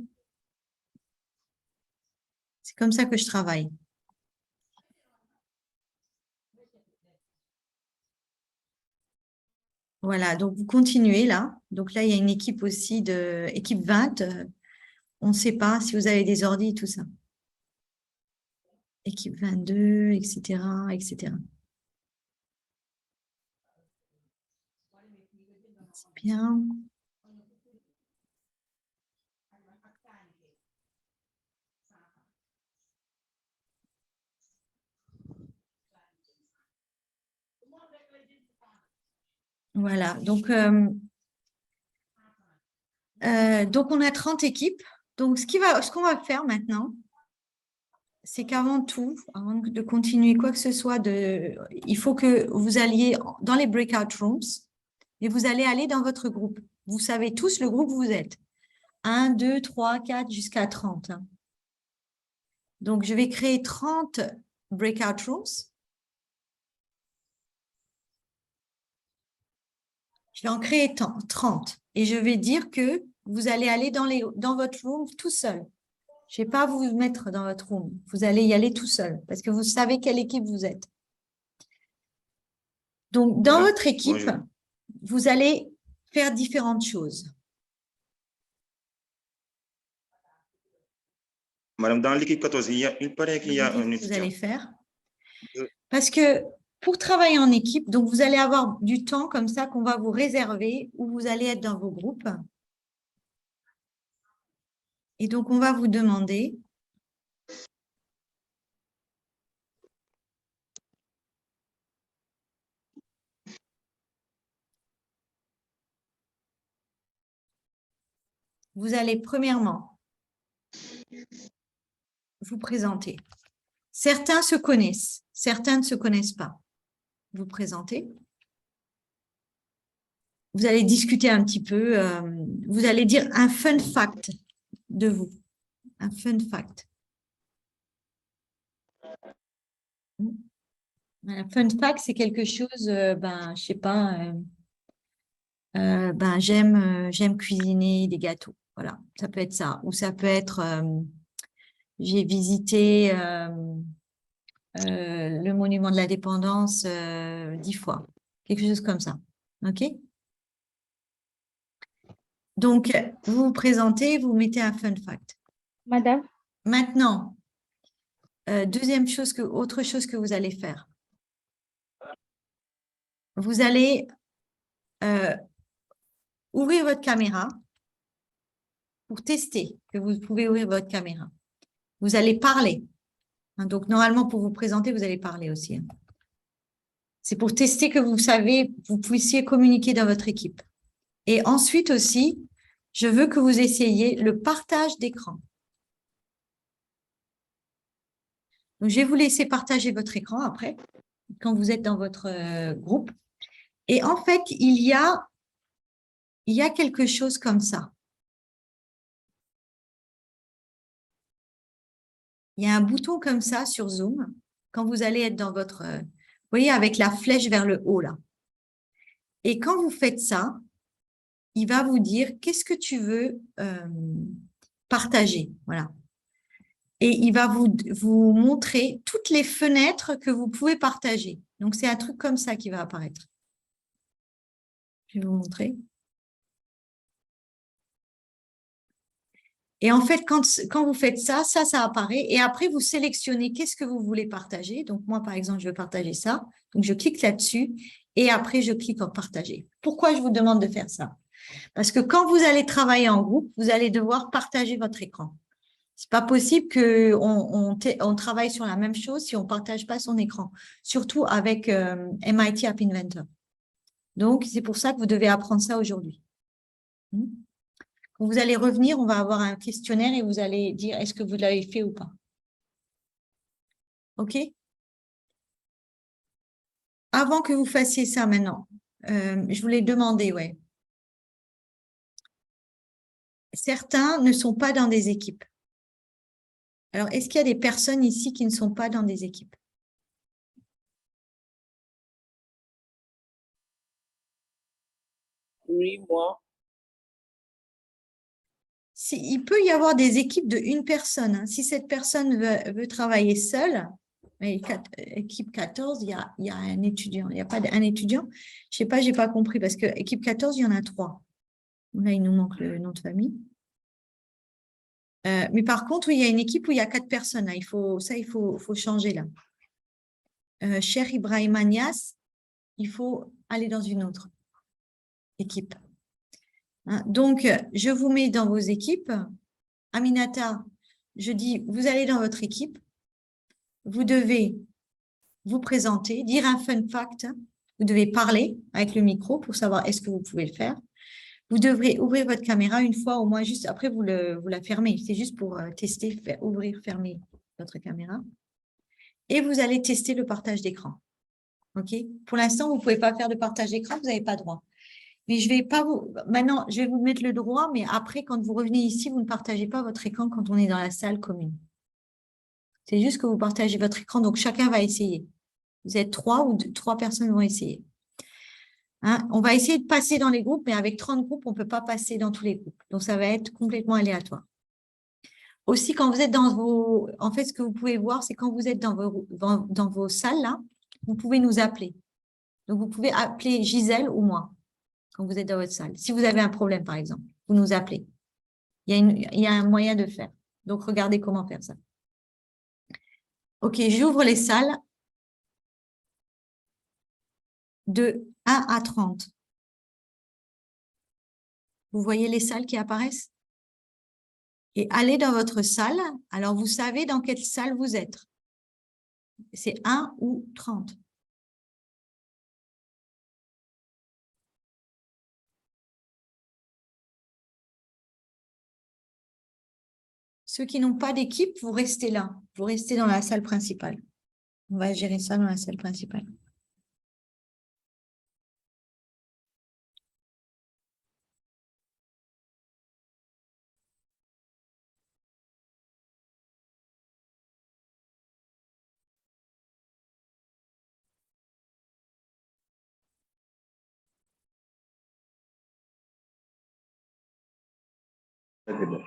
C'est comme ça que je travaille. Voilà, donc vous continuez là. Donc là, il y a une équipe aussi équipe 20. On ne sait pas si vous avez des ordis et tout ça. Équipe 22, etc., etc. C'est bien. Voilà, donc on a 30 équipes. Donc, ce qu'on va faire maintenant, c'est qu'avant tout, avant de continuer quoi que ce soit, il faut que vous alliez dans les breakout rooms et vous allez aller dans votre groupe. Vous savez tous le groupe où vous êtes. 1, 2, 3, 4, jusqu'à 30. Hein. Donc, je vais créer 30 breakout rooms. Je vais en créer 30 et je vais dire que vous allez aller dans votre room tout seul. Je ne vais pas vous mettre dans votre room. Vous allez y aller tout seul parce que vous savez quelle équipe vous êtes. Donc, dans votre équipe,
bonjour.
vous allez faire différentes choses.
Madame, dans l'équipe 14, il paraît qu'il y a un
Vous
étudiant.
allez faire. Parce que pour travailler en équipe, donc vous allez avoir du temps comme ça qu'on va vous réserver où vous allez être dans vos groupes. Et donc, on va vous demander vous allez premièrement vous présenter. Certains se connaissent, certains ne se connaissent pas. Vous présentez. Vous allez discuter un petit peu. Vous allez dire un fun fact de vous. Un fun fact. Un fun fact, c'est quelque chose, ben, je sais pas, ben, j'aime cuisiner des gâteaux. Voilà, ça peut être ça. Ou ça peut être, j'ai visité le monument de la Dépendance 10 fois. Quelque chose comme ça. OK? Donc, vous vous présentez, vous mettez un fun fact.
Madame,
Maintenant, autre chose que vous allez faire. Vous allez ouvrir votre caméra pour tester que vous pouvez ouvrir votre caméra. Vous allez parler. Hein, donc, normalement, pour vous présenter, vous allez parler aussi. Hein. C'est pour tester que vous savez, vous puissiez communiquer dans votre équipe. Et ensuite aussi, je veux que vous essayiez le partage d'écran. Donc, je vais vous laisser partager votre écran après, quand vous êtes dans votre groupe. Et en fait, il y a quelque chose comme ça. Il y a un bouton comme ça sur Zoom, quand vous allez être dans vous voyez, avec la flèche vers le haut là. Et quand vous faites ça, il va vous dire qu'est-ce que tu veux partager. Voilà. Et il va vous montrer toutes les fenêtres que vous pouvez partager. Donc, c'est un truc comme ça qui va apparaître. Je vais vous montrer. Et en fait, quand vous faites ça apparaît. Et après, vous sélectionnez qu'est-ce que vous voulez partager. Donc, moi, par exemple, je veux partager ça. Donc, je clique là-dessus. Et après, je clique en partager. Pourquoi je vous demande de faire ça? Parce que quand vous allez travailler en groupe, vous allez devoir partager votre écran. C'est pas possible qu'on travaille sur la même chose si on partage pas son écran. Surtout avec MIT App Inventor. Donc, c'est pour ça que vous devez apprendre ça aujourd'hui. Quand vous allez revenir, on va avoir un questionnaire et vous allez dire est-ce que vous l'avez fait ou pas. OK? Avant que vous fassiez ça maintenant, je voulais demander, ouais. Certains ne sont pas dans des équipes. Alors, est-ce qu'il y a des personnes ici qui ne sont pas dans des équipes?
Oui, moi.
Il peut y avoir des équipes de une personne. Hein. Si cette personne veut travailler seule, équipe 14, il y a un étudiant. Il n'y a pas un étudiant. Je sais pas, j'ai pas compris parce que équipe 14, il y en a 3. Là, il nous manque le nom de famille. Mais par contre, il y a une équipe où il y a 4 personnes. Là. Il faut changer là. Cher Ibrahim Agnès, il faut aller dans une autre équipe. Hein. Donc, je vous mets dans vos équipes. Aminata, je dis, vous allez dans votre équipe. Vous devez vous présenter, dire un fun fact. Vous devez parler avec le micro pour savoir est-ce que vous pouvez le faire. Vous devrez ouvrir votre caméra une fois au moins, juste après vous la fermez. C'est juste pour tester, ouvrir, fermer votre caméra. Et vous allez tester le partage d'écran. OK? Pour l'instant, vous ne pouvez pas faire de partage d'écran, vous n'avez pas droit. Mais je vais pas vous. Maintenant, je vais vous mettre le droit, mais après, quand vous revenez ici, vous ne partagez pas votre écran quand on est dans la salle commune. C'est juste que vous partagez votre écran, donc chacun va essayer. Vous êtes 3 ou 3 personnes vont essayer. Hein, on va essayer de passer dans les groupes, mais avec 30 groupes, on ne peut pas passer dans tous les groupes. Donc, ça va être complètement aléatoire. Aussi, quand vous êtes dans vos… En fait, ce que vous pouvez voir, c'est quand vous êtes dans vos salles, là, vous pouvez nous appeler. Donc, vous pouvez appeler Gisèle ou moi quand vous êtes dans votre salle. Si vous avez un problème, par exemple, vous nous appelez. Il y a un moyen de faire. Donc, regardez comment faire ça. OK, j'ouvre les salles de 1 à 30. Vous voyez les salles qui apparaissent? Et allez dans votre salle. Alors, vous savez dans quelle salle vous êtes. C'est 1 ou 30. Ceux qui n'ont pas d'équipe, vous restez là. Vous restez dans la salle principale. On va gérer ça dans la salle principale.
dëgg la.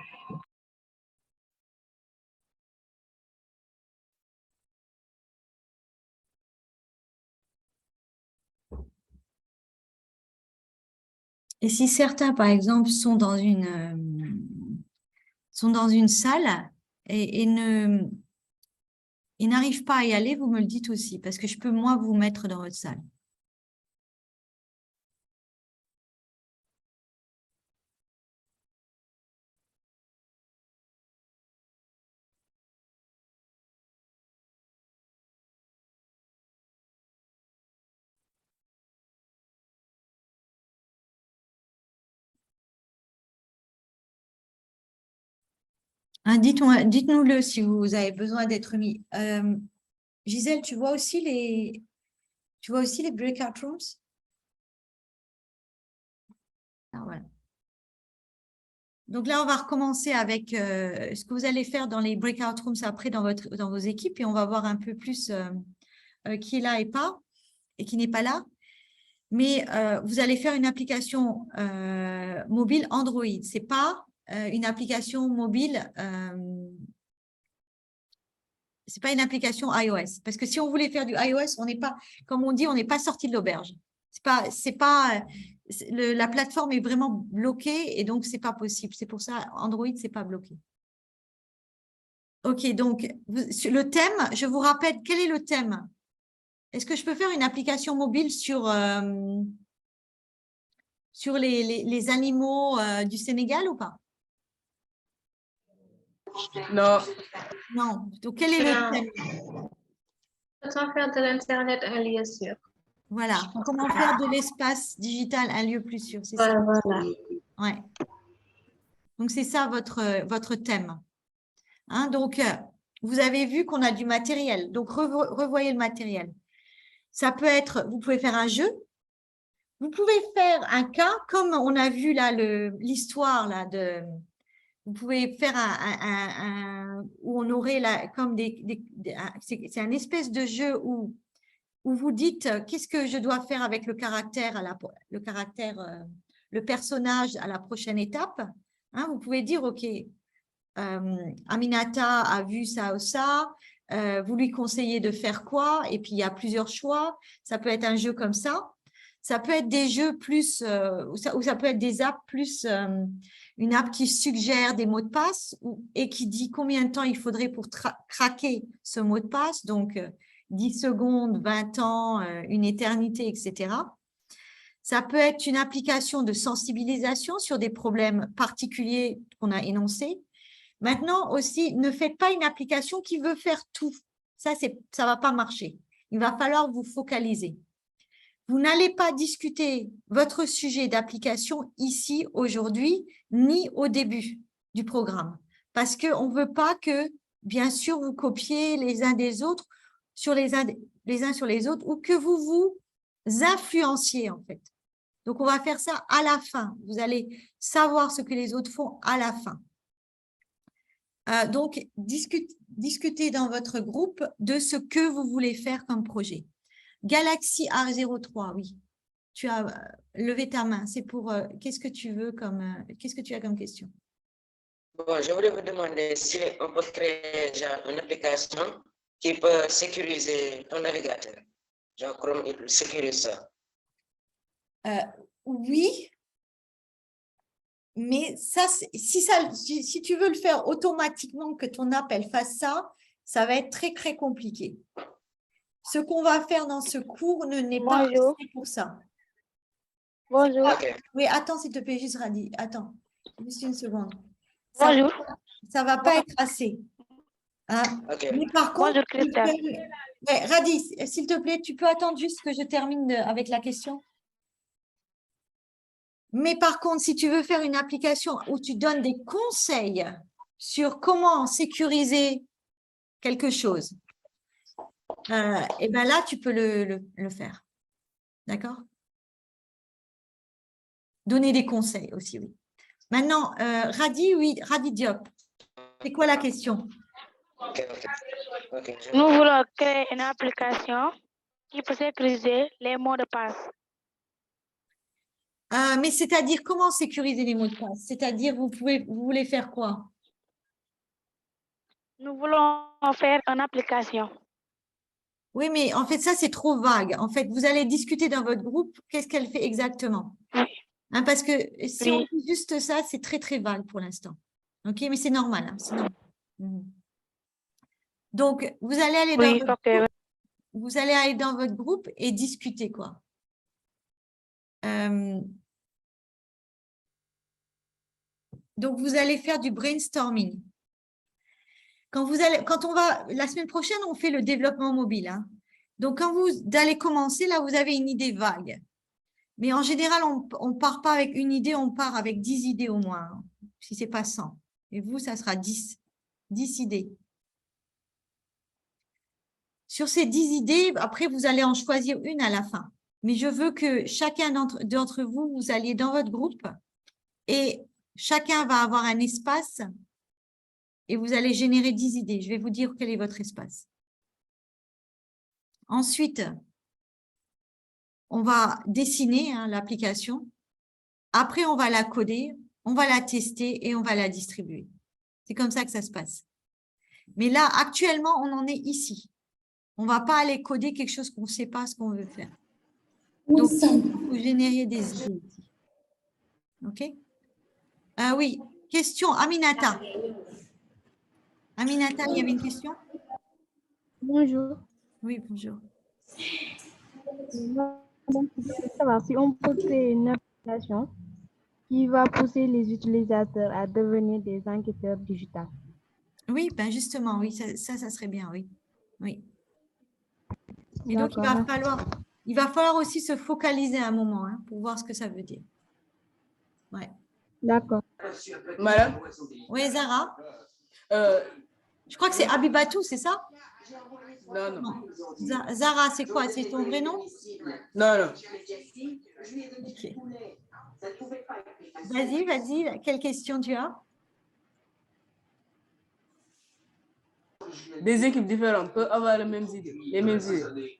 Et si certains, par exemple, sont dans une salle et n'arrivent pas à y aller, vous me le dites aussi, parce que je peux, moi, vous mettre dans votre salle. Hein, dites-nous-le si vous avez besoin d'être mis. Gisèle, tu vois aussi les breakout rooms? Ah, voilà. Donc là, on va recommencer avec ce que vous allez faire dans les breakout rooms après dans vos équipes et on va voir un peu plus qui est là et qui n'est pas là. Mais vous allez faire une application mobile Android. Ce n'est pas une application mobile, c'est pas une application iOS. Parce que si on voulait faire du iOS, on n'est pas, comme on dit, on n'est pas sorti de l'auberge. La plateforme est vraiment bloquée et donc c'est pas possible. C'est pour ça Android, c'est pas bloqué. Ok, donc le thème, je vous rappelle, quel est le thème? Est-ce que je peux faire une application mobile sur les animaux du Sénégal ou pas?
Non.
Non. Donc quel est le thème?
Comment faire de l'Internet un lieu sûr.
Voilà. Comment faire de l'espace digital un lieu plus sûr? C'est ça.
Voilà.
Ouais. Donc c'est ça votre thème. Hein, donc vous avez vu qu'on a du matériel. Donc revoyez le matériel. Ça peut être, vous pouvez faire un jeu. Vous pouvez faire un cas, comme on a vu là l'histoire là de. Vous pouvez faire où on aurait là comme c'est un espèce de jeu où vous dites qu'est-ce que je dois faire avec le caractère le personnage à la prochaine étape. Hein, vous pouvez dire ok, Aminata a vu ça ou ça. Vous lui conseillez de faire quoi? Et puis il y a plusieurs choix. Ça peut être un jeu comme ça. Ça peut être des jeux plus, ou ça peut être des apps plus, une app qui suggère des mots de passe et qui dit combien de temps il faudrait pour craquer ce mot de passe, donc 10 secondes, 20 ans, une éternité, etc. Ça peut être une application de sensibilisation sur des problèmes particuliers qu'on a énoncés. Maintenant aussi, ne faites pas une application qui veut faire tout. Ça ne va pas marcher. Il va falloir vous focaliser. Vous n'allez pas discuter votre sujet d'application ici, aujourd'hui, ni au début du programme. Parce qu'on ne veut pas que, bien sûr, vous copiez les uns des autres sur les uns sur les autres ou que vous vous influenciez, en fait. Donc, on va faire ça à la fin. Vous allez savoir ce que les autres font à la fin. Donc, discutez dans votre groupe de ce que vous voulez faire comme projet. Galaxy R03, oui. Tu as levé ta main. C'est pour qu'est-ce que tu as comme question?
Bon, je voulais vous demander si on peut créer une application qui peut sécuriser ton navigateur. Genre Chrome, il sécurise ça.
Oui, mais ça, si tu veux le faire automatiquement, que ton app elle fasse ça, ça va être très, très compliqué. Ce qu'on va faire dans ce cours n'est pas assez pour ça.
Bonjour.
Okay.
Oui, attends, s'il te plaît, juste Radi. Attends, juste une seconde.
Bonjour.
Ça ne va pas être assez. Hein?
Okay.
Mais par contre,
Bonjour, Christelle.
Ouais, Radi, s'il te plaît, tu peux attendre juste que je termine avec la question. Mais par contre, si tu veux faire une application où tu donnes des conseils sur comment sécuriser quelque chose, et ben là, tu peux le faire. D'accord? Donner des conseils aussi, oui. Maintenant, Radi, oui, Radi Diop. C'est quoi la question?
Okay.
Nous voulons créer une application qui peut sécuriser les mots de passe.
Mais c'est-à-dire, comment sécuriser les mots de passe? C'est-à-dire, vous voulez faire quoi?
Nous voulons faire une application.
Oui, mais en fait, ça, c'est trop vague. En fait, vous allez discuter dans votre groupe, qu'est-ce qu'elle fait exactement?
Oui.
Hein, parce que si on
Oui.
fait juste ça, c'est très, très vague pour l'instant. OK, mais c'est normal. Hein, c'est normal. Mhm. Donc, vous allez aller dans
Oui,
votre
ok.
groupe, vous allez aller dans votre groupe et discuter, quoi. Donc, vous allez faire du brainstorming. Quand on va, la semaine prochaine, on fait le développement mobile. Hein. Donc, quand vous allez commencer, là, vous avez une idée vague. Mais en général, on ne part pas avec une idée, on part avec 10 idées au moins, hein, si ce n'est pas 100. Et vous, ça sera 10 idées. Sur ces 10 idées, après, vous allez en choisir une à la fin. Mais je veux que chacun d'entre vous, vous alliez dans votre groupe et chacun va avoir un espace et vous allez générer 10 idées. Je vais vous dire quel est votre espace. Ensuite, on va dessiner l'application. Après, on va la coder, on va la tester et on va la distribuer. C'est comme ça que ça se passe. Mais là, actuellement, on en est ici. On ne va pas aller coder quelque chose qu'on ne sait pas ce qu'on veut faire. Donc, vous génériez des idées ici. OK? Oui, question, Aminata. Aminata, il y avait une question?
Bonjour.
Oui, bonjour.
Savoir si on peut créer une application qui va pousser les utilisateurs à devenir des enquêteurs digitaux.
Oui, ben justement, oui, ça serait bien, oui. Oui. Et donc, il va falloir aussi se focaliser un moment pour voir ce que ça veut dire. Ouais.
D'accord.
Madame,
Oui, Zara?
euh,
Je crois que c'est Abibatou, c'est ça?
non.
Non. Zara, c'est quoi? C'est ton vrai nom?
Non.
Ok. Vas-y. Quelle question tu as?
Des équipes différentes peuvent avoir les mêmes idées.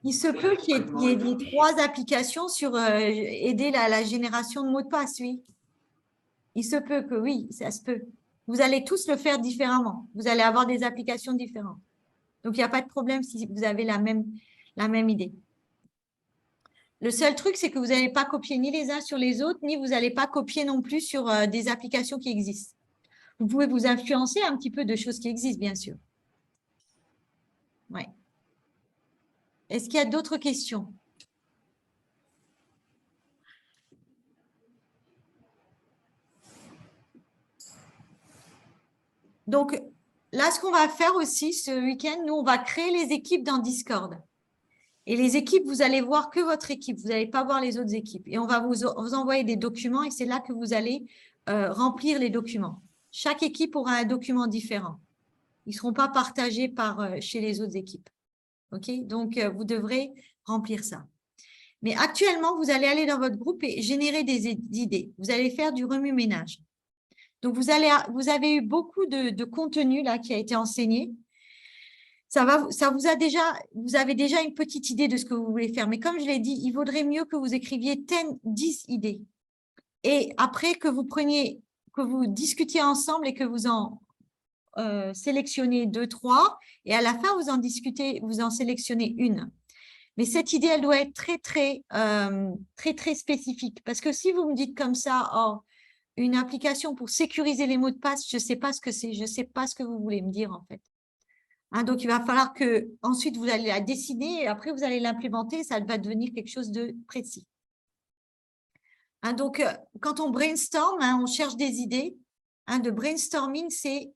Il se peut qu'il y ait des 3 applications sur aider la génération de mots de passe, oui. Il se peut que oui, ça se peut. Vous allez tous le faire différemment. Vous allez avoir des applications différentes. Donc, il n'y a pas de problème si vous avez la même idée. Le seul truc, c'est que vous n'allez pas copier ni les uns sur les autres, ni vous n'allez pas copier non plus sur des applications qui existent. Vous pouvez vous influencer un petit peu de choses qui existent, bien sûr. Ouais. Est-ce qu'il y a d'autres questions? Donc, là, ce qu'on va faire aussi ce week-end, nous, on va créer les équipes dans Discord. Et les équipes, vous allez voir que votre équipe. Vous n'allez pas voir les autres équipes. Et on va vous envoyer des documents et c'est là que vous allez remplir les documents. Chaque équipe aura un document différent. Ils ne seront pas partagés chez les autres équipes. OK? Donc, vous devrez remplir ça. Mais actuellement, vous allez aller dans votre groupe et générer des idées. Vous allez faire du remue-ménage. Donc, vous avez eu beaucoup de contenu là qui a été enseigné. Vous avez déjà une petite idée de ce que vous voulez faire. Mais comme je l'ai dit, il vaudrait mieux que vous écriviez 10 idées. Et après, que vous discutiez ensemble et que vous en sélectionnez 2, 3. Et à la fin, vous en sélectionnez une. Mais cette idée, elle doit être très, très spécifique. Parce que si vous me dites comme ça, une application pour sécuriser les mots de passe, je ne sais pas ce que c'est, je ne sais pas ce que vous voulez me dire en fait. Donc, il va falloir que ensuite vous allez la dessiner et après vous allez l'implémenter, ça va devenir quelque chose de précis. Donc, quand on brainstorm, on cherche des idées. De brainstorming, c'est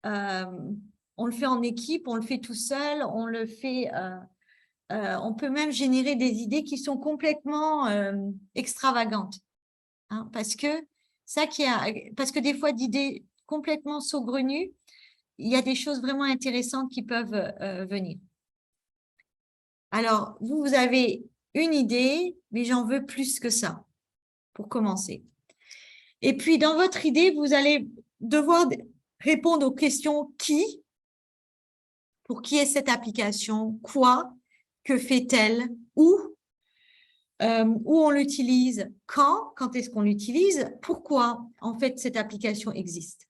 on le fait en équipe, on le fait tout seul, on le fait. On peut même générer des idées qui sont complètement extravagantes, parce que des fois d'idées complètement saugrenues, il y a des choses vraiment intéressantes qui peuvent venir. Alors, vous avez une idée, mais j'en veux plus que ça pour commencer. Et puis, dans votre idée, vous allez devoir répondre aux questions qui, pour qui est cette application, quoi, que fait-elle, où, où on l'utilise, quand est-ce qu'on l'utilise, pourquoi en fait cette application existe.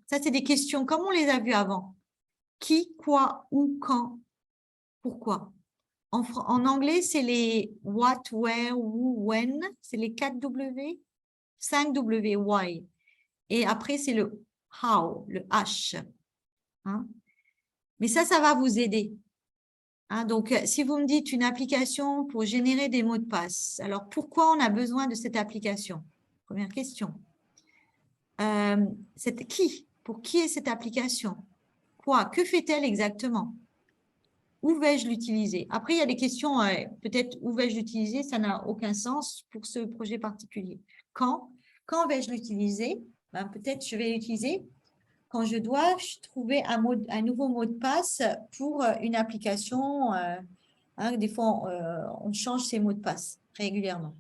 Ça, c'est des questions comme on les a vues avant. Qui, quoi, où, quand, pourquoi. En anglais, c'est les what, where, who, when, c'est les 4 W, 5 W, why. Et après, c'est le how, le H. Hein? Mais ça va vous aider. Hein, donc, si vous me dites une application pour générer des mots de passe, alors pourquoi on a besoin de cette application? Première question. Qui? Pour qui est cette application? Quoi? Que fait-elle exactement? Où vais-je l'utiliser? Après, il y a des questions, peut-être où vais-je l'utiliser? Ça n'a aucun sens pour ce projet particulier. Quand? Quand vais-je l'utiliser? Ben, peut-être je vais l'utiliser quand je dois trouver un nouveau mot de passe pour une application. Hein, des fois, on change ses mots de passe régulièrement.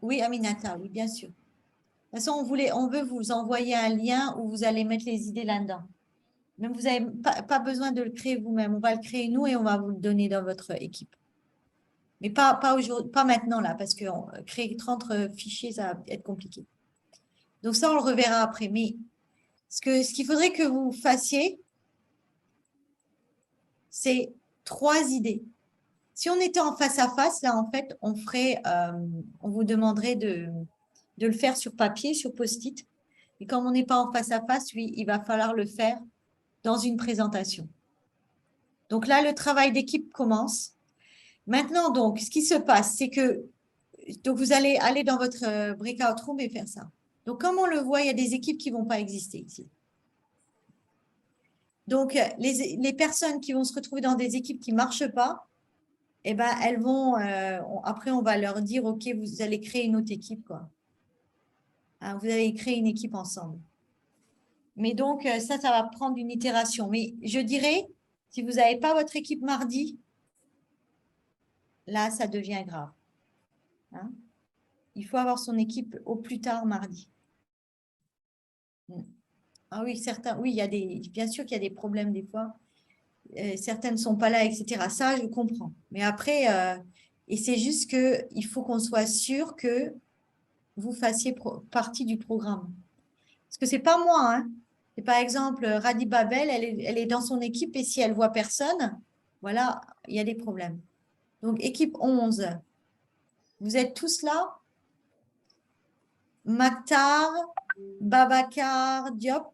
Oui, Aminata, oui, bien sûr. De toute façon, on veut vous envoyer un lien où vous allez mettre les idées là-dedans. Même vous n'avez pas besoin de le créer vous-même. On va le créer nous et on va vous le donner dans votre équipe. Mais pas maintenant là, parce que créer 30 fichiers, ça va être compliqué. Donc ça, on le reverra après. Mais ce qu'il faudrait que vous fassiez, c'est 3 idées. Si on était en face à face, là, en fait, on vous demanderait de le faire sur papier, sur post-it. Et comme on n'est pas en face à face, oui, il va falloir le faire dans une présentation. Donc là, le travail d'équipe commence. Maintenant, donc, ce qui se passe, c'est que donc vous allez aller dans votre breakout room et faire ça. Donc, comme on le voit, il y a des équipes qui ne vont pas exister ici. Donc, les personnes qui vont se retrouver dans des équipes qui ne marchent pas, eh ben, elles vont, après, on va leur dire, OK, vous allez créer une autre équipe, quoi. Hein, vous allez créer une équipe ensemble. Mais donc, ça va prendre une itération. Mais je dirais, si vous n'avez pas votre équipe mardi, là, ça devient grave. Hein? Il faut avoir son équipe au plus tard mardi. Ah oui, oui, bien sûr qu'il y a des problèmes des fois. Certaines ne sont pas là, etc. Ça, je comprends. Mais après, et c'est juste qu'il faut qu'on soit sûr que vous fassiez partie du programme. Parce que ce n'est pas moi. Hein. C'est par exemple, Radi Babel, elle est dans son équipe et si elle ne voit personne, voilà, il y a des problèmes. Donc, équipe 11, vous êtes tous là? Maktar, Babacar, Diop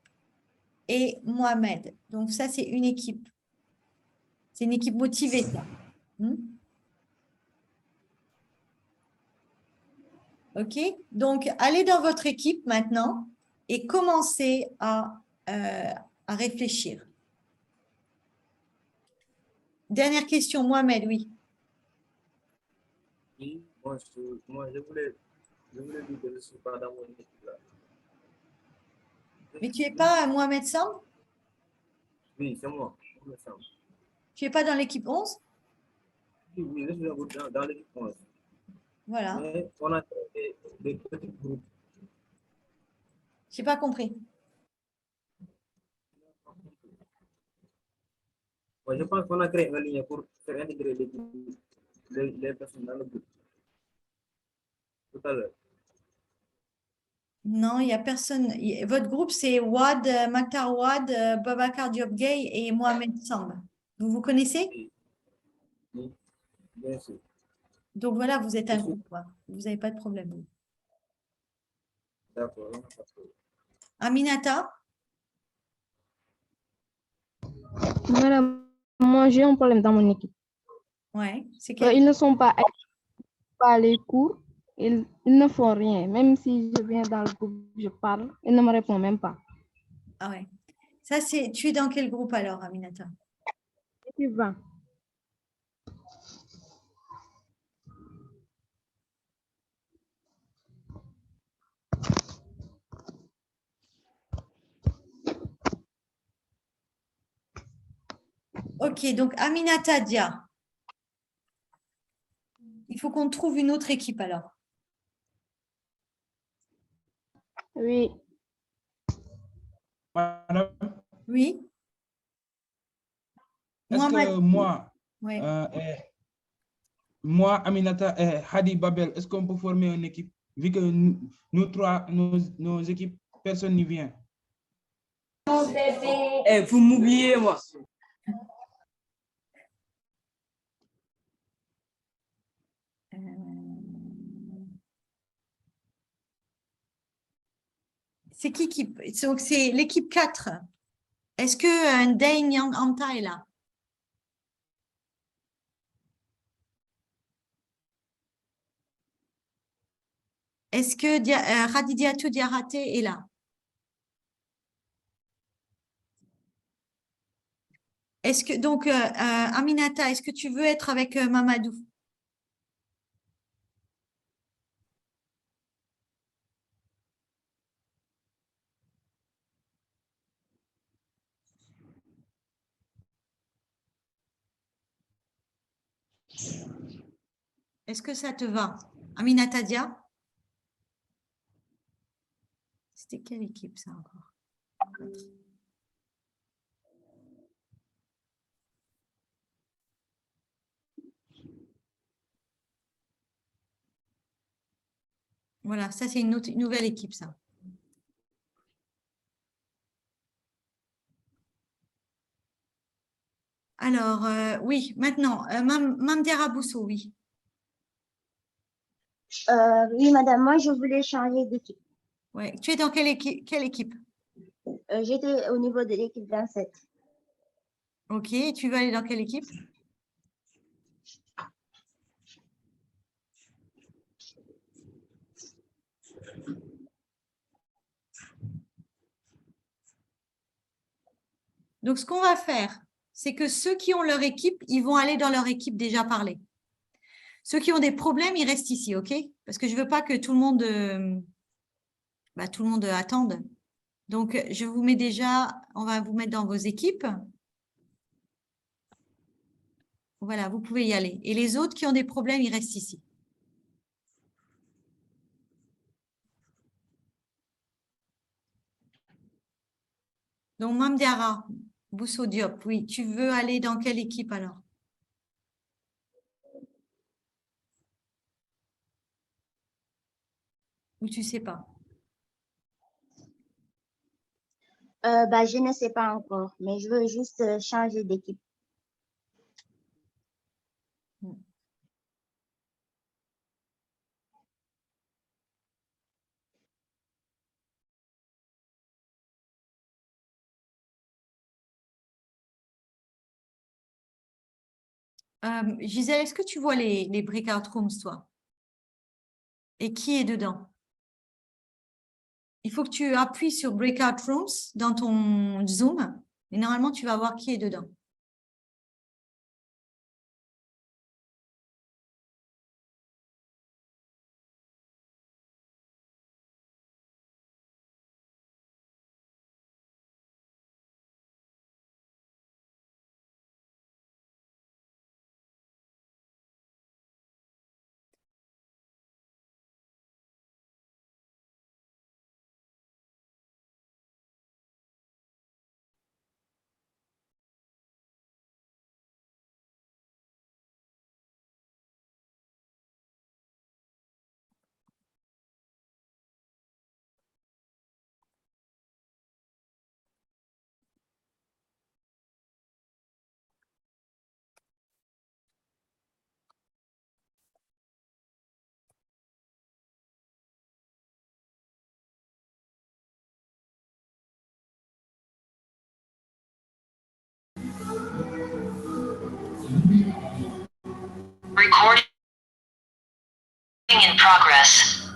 et Mohamed. Donc, ça, c'est une équipe. C'est une équipe motivée, ça. OK? Donc, allez dans votre équipe maintenant et commencez à réfléchir. Dernière question, Mohamed, oui.
Oui, moi, je voulais dire que je ne suis pas dans mon équipe là.
Mais tu n'es pas Mohamed Samb?
Oui, c'est moi, Mohamed Samb.
Tu n'es pas dans l'équipe 11?
Oui, je suis dans l'équipe 11.
Voilà.
Mais on a des petits groupes.
Je n'ai pas compris.
Moi, je pense qu'on a créé un lien pour faire intégrer les personnes dans le groupe. Tout à l'heure.
Non, il n'y a personne. Votre groupe, c'est Wad, Maktar Wad, Babacar Diop Gay et Mohamed Samb. Vous vous connaissez?
Oui, bien sûr.
Donc voilà, vous êtes un groupe. Quoi. Vous n'avez pas de problème.
D'accord.
Aminata?
Madame, moi j'ai un problème dans mon équipe.
Ouais, c'est
Ils ne sont pas à les cours, ils ne font rien. Même si je viens dans le groupe, je parle, ils ne me répondent même pas.
Ah ouais. Ça, c'est. Tu es dans quel groupe alors, Aminata?
Équipe 20.
Ok, donc Aminata Dia. Il faut qu'on trouve une autre équipe alors.
Oui.
Madame,
Oui.
est-ce que moi,
Ouais.
Moi, Aminata et Hadi Babel, est-ce qu'on peut former une équipe? Vu que nous trois, nos équipes, personne n'y vient.
Vous m'oubliez, moi.
C'est qui donc c'est l'équipe 4. Est-ce que Ndane Yang Anta est là? Est-ce que Radidiatou Diaraté est là? Est-ce que donc Aminata, est-ce que tu veux être avec Mamadou? Est-ce que ça te va? Aminata Dia? C'était quelle équipe ça encore? Voilà, ça c'est une nouvelle équipe ça. Alors, oui, maintenant, Mamdiara Bousso, oui.
Oui, madame, moi, je voulais changer d'équipe.
Ouais. Tu es dans quelle équipe?
J'étais au niveau de l'équipe 27.
Ok, tu veux aller dans quelle équipe? Donc, ce qu'on va faire, c'est que ceux qui ont leur équipe, ils vont aller dans leur équipe déjà parler. Ceux qui ont des problèmes, ils restent ici, ok? Parce que je ne veux pas que tout le monde attende. Donc, je vous mets déjà, on va vous mettre dans vos équipes. Voilà, vous pouvez y aller. Et les autres qui ont des problèmes, ils restent ici. Donc, Mamdiara Bousso Diop, oui, tu veux aller dans quelle équipe alors? Ou tu ne sais pas?
Je ne sais pas encore, mais je veux juste changer d'équipe.
Gisèle, est-ce que tu vois les breakout rooms, toi? Et qui est dedans? Il faut que tu appuies sur breakout rooms dans ton Zoom. Et normalement, tu vas voir qui est dedans.
Recording in progress.